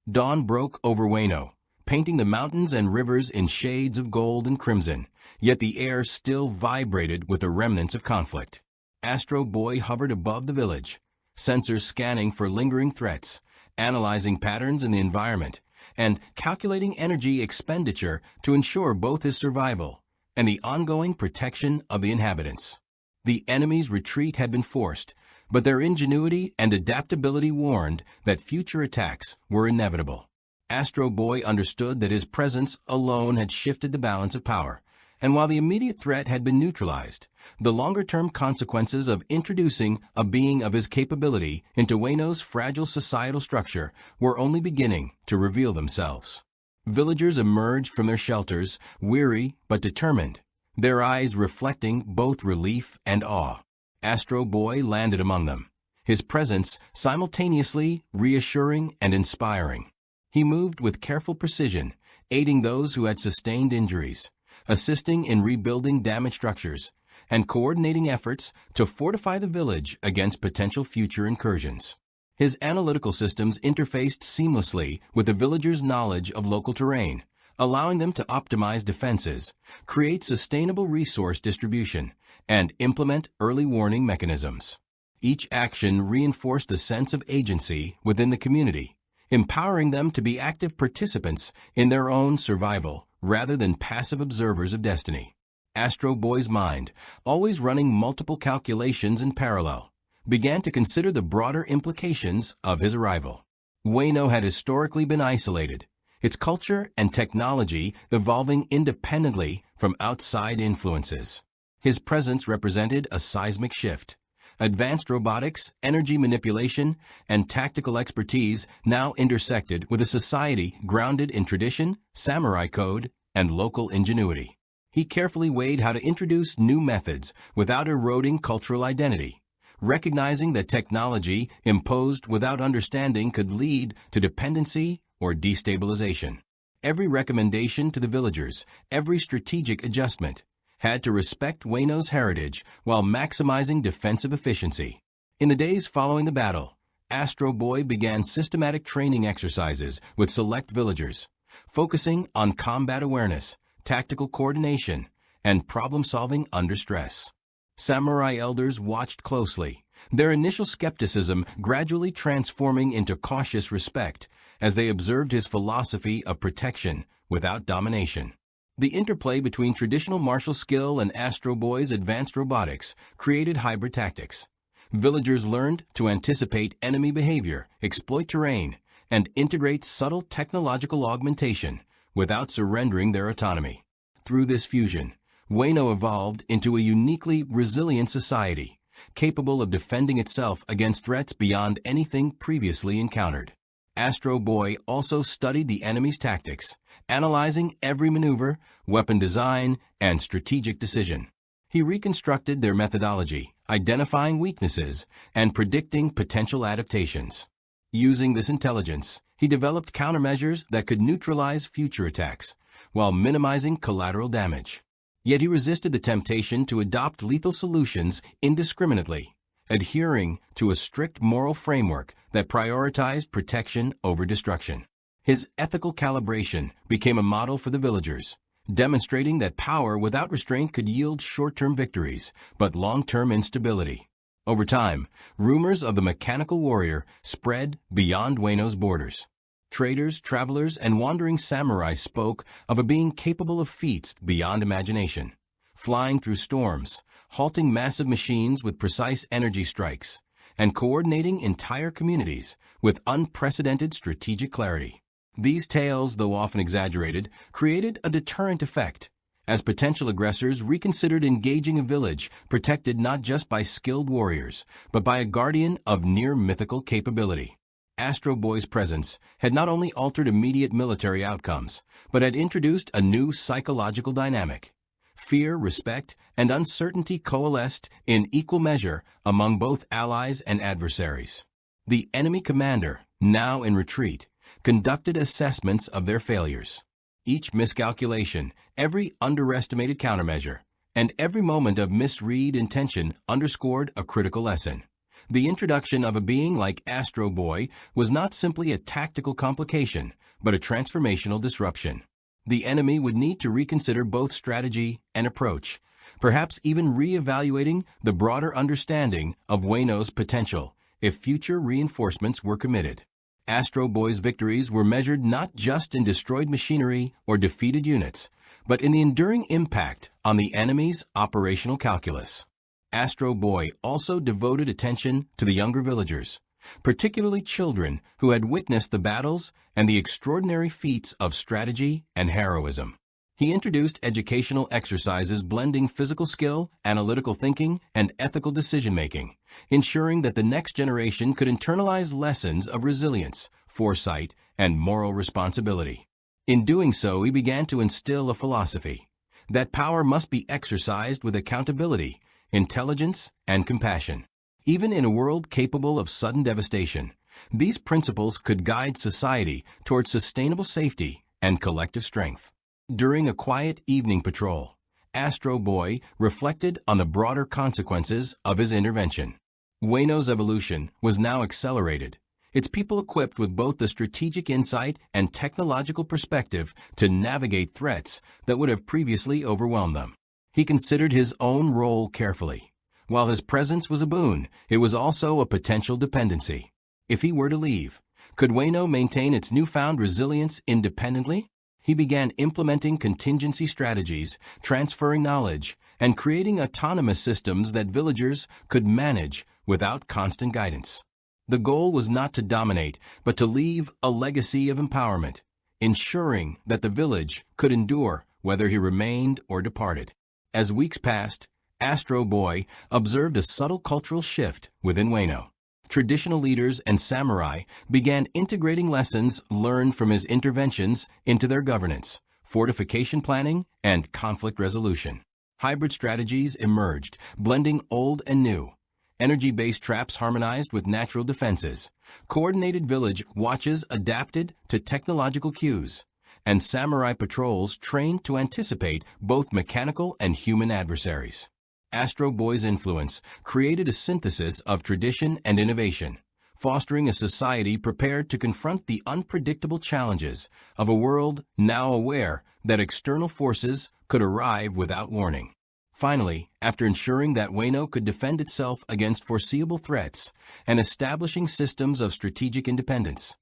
Dawn broke over Wano, painting the mountains and rivers in shades of gold and crimson, yet the air still vibrated with the remnants of conflict. Astro Boy hovered above the village, sensors scanning for lingering threats, analyzing patterns in the environment, and calculating energy expenditure to ensure both his survival and the ongoing protection of the inhabitants. The enemy's retreat had been forced, but their ingenuity and adaptability warned that future attacks were inevitable. Astro Boy understood that his presence alone had shifted the balance of power, and while the immediate threat had been neutralized, the longer-term consequences of introducing a being of his capability into Wano's fragile societal structure were only beginning to reveal themselves. Villagers emerged from their shelters, weary but determined, their eyes reflecting both relief and awe. Astro Boy landed among them, his presence simultaneously reassuring and inspiring. He moved with careful precision, aiding those who had sustained injuries, assisting in rebuilding damaged structures, and coordinating efforts to fortify the village against potential future incursions. His analytical systems interfaced seamlessly with the villagers' knowledge of local terrain, allowing them to optimize defenses, create sustainable resource distribution, and implement early warning mechanisms. Each action reinforced the sense of agency within the community, empowering them to be active participants in their own survival rather than passive observers of destiny. Astro Boy's mind, always running multiple calculations in parallel, began to consider the broader implications of his arrival. Wano had historically been isolated, its culture and technology evolving independently from outside influences. His presence represented a seismic shift. Advanced robotics, energy manipulation, and tactical expertise now intersected with a society grounded in tradition, samurai code, and local ingenuity. He carefully weighed how to introduce new methods without eroding cultural identity, recognizing that technology imposed without understanding could lead to dependency or destabilization. Every recommendation to the villagers, every strategic adjustment, had to respect Wano's heritage while maximizing defensive efficiency. In the days following the battle, Astro Boy began systematic training exercises with select villagers, focusing on combat awareness, tactical coordination, and problem-solving under stress. Samurai elders watched closely, their initial skepticism gradually transforming into cautious respect as they observed his philosophy of protection without domination. The interplay between traditional martial skill and Astro Boy's advanced robotics created hybrid tactics. Villagers learned to anticipate enemy behavior, exploit terrain, and integrate subtle technological augmentation without surrendering their autonomy. Through this fusion, Wano evolved into a uniquely resilient society, capable of defending itself against threats beyond anything previously encountered. Astro Boy also studied the enemy's tactics, analyzing every maneuver, weapon design, and strategic decision. He reconstructed their methodology, identifying weaknesses and predicting potential adaptations. Using this intelligence, he developed countermeasures that could neutralize future attacks, while minimizing collateral damage. Yet he resisted the temptation to adopt lethal solutions indiscriminately, adhering to a strict moral framework that prioritized protection over destruction. His ethical calibration became a model for the villagers, demonstrating that power without restraint could yield short-term victories, but long-term instability. Over time, rumors of the mechanical warrior spread beyond Wano's borders. Traders, travelers, and wandering samurai spoke of a being capable of feats beyond imagination, flying through storms, halting massive machines with precise energy strikes, and coordinating entire communities with unprecedented strategic clarity. These tales, though often exaggerated, created a deterrent effect, as potential aggressors reconsidered engaging a village protected not just by skilled warriors, but by a guardian of near-mythical capability. Astro Boy's presence had not only altered immediate military outcomes, but had introduced a new psychological dynamic. Fear, respect, and uncertainty coalesced in equal measure among both allies and adversaries. The enemy commander, now in retreat, conducted assessments of their failures. Each miscalculation, every underestimated countermeasure, and every moment of misread intention underscored a critical lesson. The introduction of a being like Astro Boy was not simply a tactical complication, but a transformational disruption. The enemy would need to reconsider both strategy and approach, perhaps even re-evaluating the broader understanding of Wano's potential if future reinforcements were committed. Astro Boy's victories were measured not just in destroyed machinery or defeated units, but in the enduring impact on the enemy's operational calculus. Astro Boy also devoted attention to the younger villagers, particularly children who had witnessed the battles and the extraordinary feats of strategy and heroism. He introduced educational exercises blending physical skill, analytical thinking, and ethical decision-making, ensuring that the next generation could internalize lessons of resilience, foresight, and moral responsibility. In doing so, he began to instill a philosophy that power must be exercised with accountability, intelligence, and compassion. Even in a world capable of sudden devastation, these principles could guide society towards sustainable safety and collective strength. During a quiet evening patrol, Astro Boy reflected on the broader consequences of his intervention. Wano's evolution was now accelerated, its people equipped with both the strategic insight and technological perspective to navigate threats that would have previously overwhelmed them. He considered his own role carefully. While his presence was a boon, it was also a potential dependency. If he were to leave, could Wano maintain its newfound resilience independently? He began implementing contingency strategies, transferring knowledge, and creating autonomous systems that villagers could manage without constant guidance. The goal was not to dominate, but to leave a legacy of empowerment, ensuring that the village could endure whether he remained or departed. As weeks passed, Astro Boy observed a subtle cultural shift within Wano. Traditional leaders and samurai began integrating lessons learned from his interventions into their governance, fortification planning, and conflict resolution. Hybrid strategies emerged, blending old and new. Energy-based traps harmonized with natural defenses. Coordinated village watches adapted to technological cues. And samurai patrols trained to anticipate both mechanical and human adversaries. Astro Boy's influence created a synthesis of tradition and innovation, fostering a society prepared to confront the unpredictable challenges of a world now aware that external forces could arrive without warning. Finally, after ensuring that Wano could defend itself against foreseeable threats and establishing systems of strategic independence,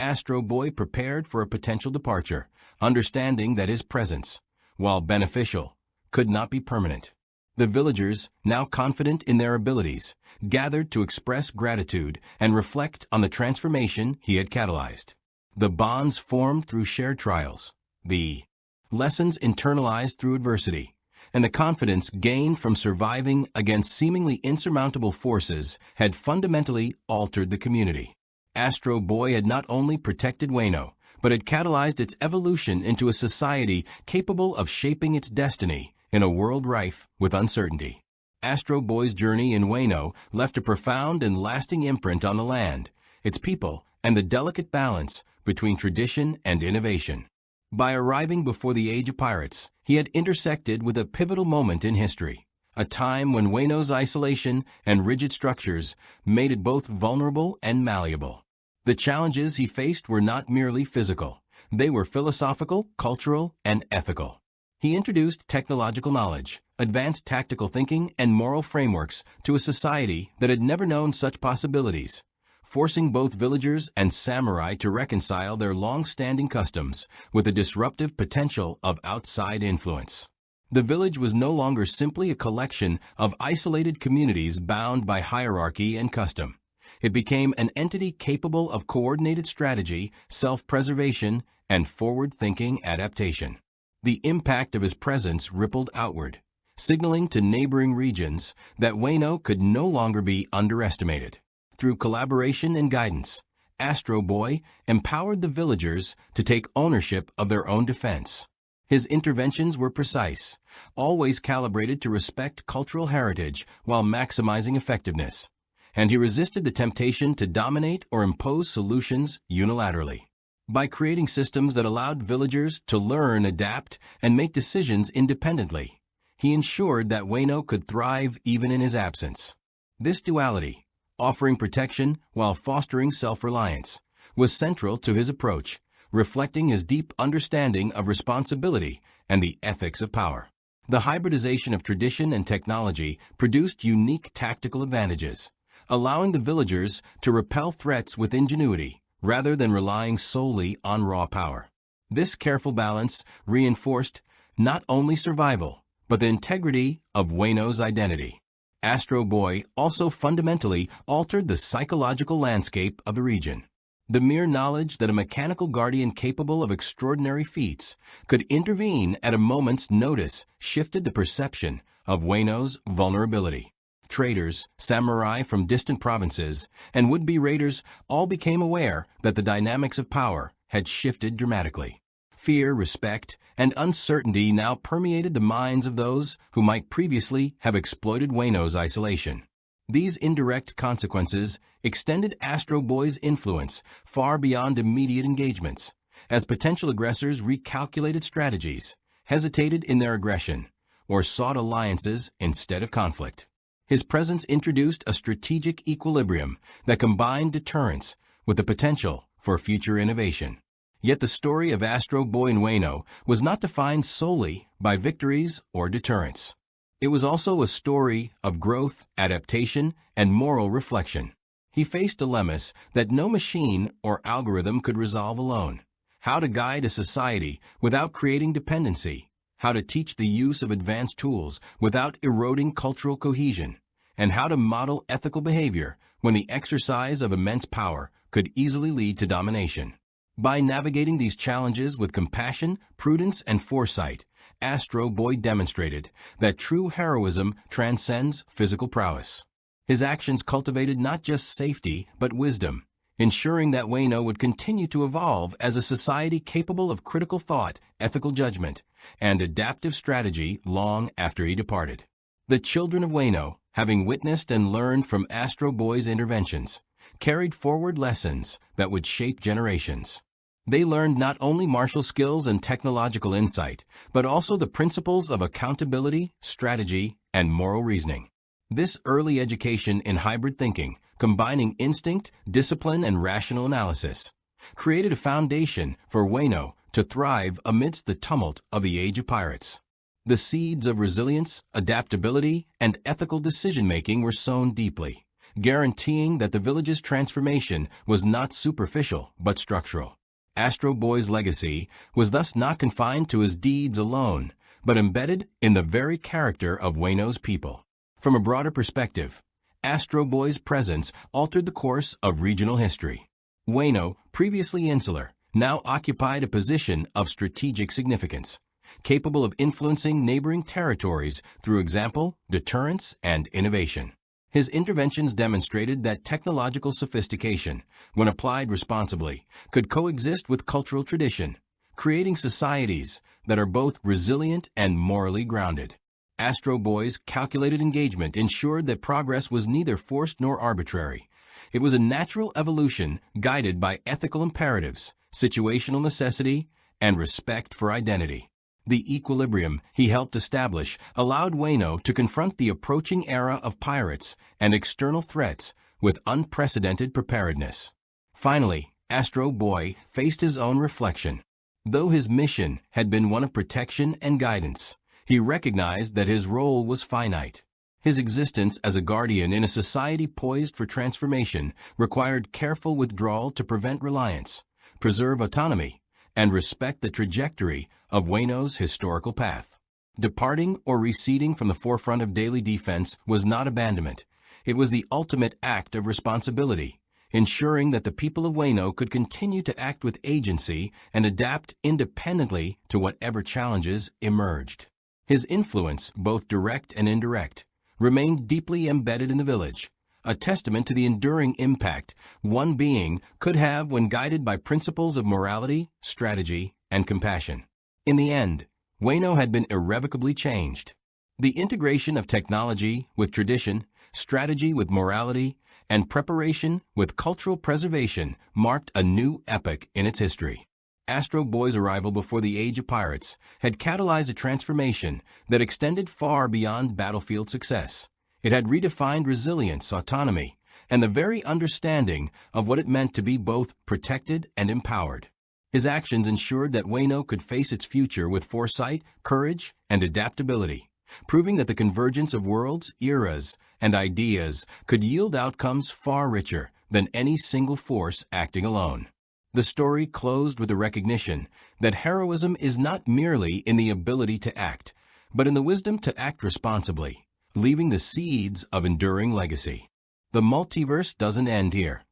Astro Boy prepared for a potential departure, understanding that his presence, while beneficial, could not be permanent. The villagers, now confident in their abilities, gathered to express gratitude and reflect on the transformation he had catalyzed. The bonds formed through shared trials, the lessons internalized through adversity, and the confidence gained from surviving against seemingly insurmountable forces had fundamentally altered the community. Astro Boy had not only protected Wano, but had catalyzed its evolution into a society capable of shaping its destiny in a world rife with uncertainty. Astro Boy's journey in Wano left a profound and lasting imprint on the land, its people, and the delicate balance between tradition and innovation. By arriving before the age of pirates, he had intersected with a pivotal moment in history, a time when Wano's isolation and rigid structures made it both vulnerable and malleable. The challenges he faced were not merely physical. They were philosophical, cultural, and ethical. He introduced technological knowledge, advanced tactical thinking, and moral frameworks to a society that had never known such possibilities, forcing both villagers and samurai to reconcile their long-standing customs with the disruptive potential of outside influence. The village was no longer simply a collection of isolated communities bound by hierarchy and custom. It became an entity capable of coordinated strategy, self-preservation, and forward-thinking adaptation. The impact of his presence rippled outward, signaling to neighboring regions that Wano could no longer be underestimated. Through collaboration and guidance, Astro Boy empowered the villagers to take ownership of their own defense. His interventions were precise, always calibrated to respect cultural heritage while maximizing effectiveness, and he resisted the temptation to dominate or impose solutions unilaterally. By creating systems that allowed villagers to learn, adapt, and make decisions independently, he ensured that Wano could thrive even in his absence. This duality, offering protection while fostering self-reliance, was central to his approach, reflecting his deep understanding of responsibility and the ethics of power. The hybridization of tradition and technology produced unique tactical advantages, allowing the villagers to repel threats with ingenuity rather than relying solely on raw power. This careful balance reinforced not only survival, but the integrity of Wano's identity. Astro Boy also fundamentally altered the psychological landscape of the region. The mere knowledge that a mechanical guardian capable of extraordinary feats could intervene at a moment's notice shifted the perception of Wano's vulnerability. Traders, samurai from distant provinces, and would-be raiders all became aware that the dynamics of power had shifted dramatically. Fear, respect, and uncertainty now permeated the minds of those who might previously have exploited Wano's isolation. These indirect consequences extended Astro Boy's influence far beyond immediate engagements, as potential aggressors recalculated strategies, hesitated in their aggression, or sought alliances instead of conflict. His presence introduced a strategic equilibrium that combined deterrence with the potential for future innovation. Yet the story of Astro Boy Wano was not defined solely by victories or deterrence. It was also a story of growth, adaptation, and moral reflection. He faced dilemmas that no machine or algorithm could resolve alone. How to guide a society without creating dependency, how to teach the use of advanced tools without eroding cultural cohesion, and how to model ethical behavior when the exercise of immense power could easily lead to domination. By navigating these challenges with compassion, prudence, and foresight, Astro Boy demonstrated that true heroism transcends physical prowess. His actions cultivated not just safety, but wisdom, ensuring that Wano would continue to evolve as a society capable of critical thought, ethical judgment, and adaptive strategy long after he departed. The children of Wano, having witnessed and learned from Astro Boy's interventions, carried forward lessons that would shape generations. They learned not only martial skills and technological insight, but also the principles of accountability, strategy, and moral reasoning. This early education in hybrid thinking, combining instinct, discipline, and rational analysis, created a foundation for Wano to thrive amidst the tumult of the Age of Pirates. The seeds of resilience, adaptability, and ethical decision-making were sown deeply, guaranteeing that the village's transformation was not superficial but structural. Astro Boy's legacy was thus not confined to his deeds alone, but embedded in the very character of Wano's people. From a broader perspective, Astro Boy's presence altered the course of regional history. Wano, previously insular, now occupied a position of strategic significance, capable of influencing neighboring territories through example, deterrence, and innovation. His interventions demonstrated that technological sophistication, when applied responsibly, could coexist with cultural tradition, creating societies that are both resilient and morally grounded. Astro Boy's calculated engagement ensured that progress was neither forced nor arbitrary. It was a natural evolution guided by ethical imperatives, situational necessity, and respect for identity. The equilibrium he helped establish allowed Wano to confront the approaching era of pirates and external threats with unprecedented preparedness. Finally, Astro Boy faced his own reflection. Though his mission had been one of protection and guidance, he recognized that his role was finite. His existence as a guardian in a society poised for transformation required careful withdrawal to prevent reliance, preserve autonomy, and respect the trajectory of Wano's historical path. Departing or receding from the forefront of daily defense was not abandonment. It was the ultimate act of responsibility, ensuring that the people of Wano could continue to act with agency and adapt independently to whatever challenges emerged. His influence, both direct and indirect, remained deeply embedded in the village, a testament to the enduring impact one being could have when guided by principles of morality, strategy, and compassion. In the end, Wano had been irrevocably changed. The integration of technology with tradition, strategy with morality, and preparation with cultural preservation marked a new epoch in its history. Astro Boy's arrival before the Age of Pirates had catalyzed a transformation that extended far beyond battlefield success. It had redefined resilience, autonomy, and the very understanding of what it meant to be both protected and empowered. His actions ensured that Wano could face its future with foresight, courage, and adaptability, proving that the convergence of worlds, eras, and ideas could yield outcomes far richer than any single force acting alone. The story closed with a recognition that heroism is not merely in the ability to act, but in the wisdom to act responsibly, leaving the seeds of enduring legacy. The multiverse doesn't end here.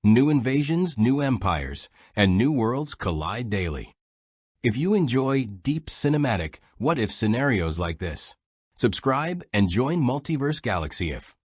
New invasions, new empires, and new worlds collide daily. If you enjoy deep cinematic what-if scenarios like this, subscribe and join Multiverse Galaxy if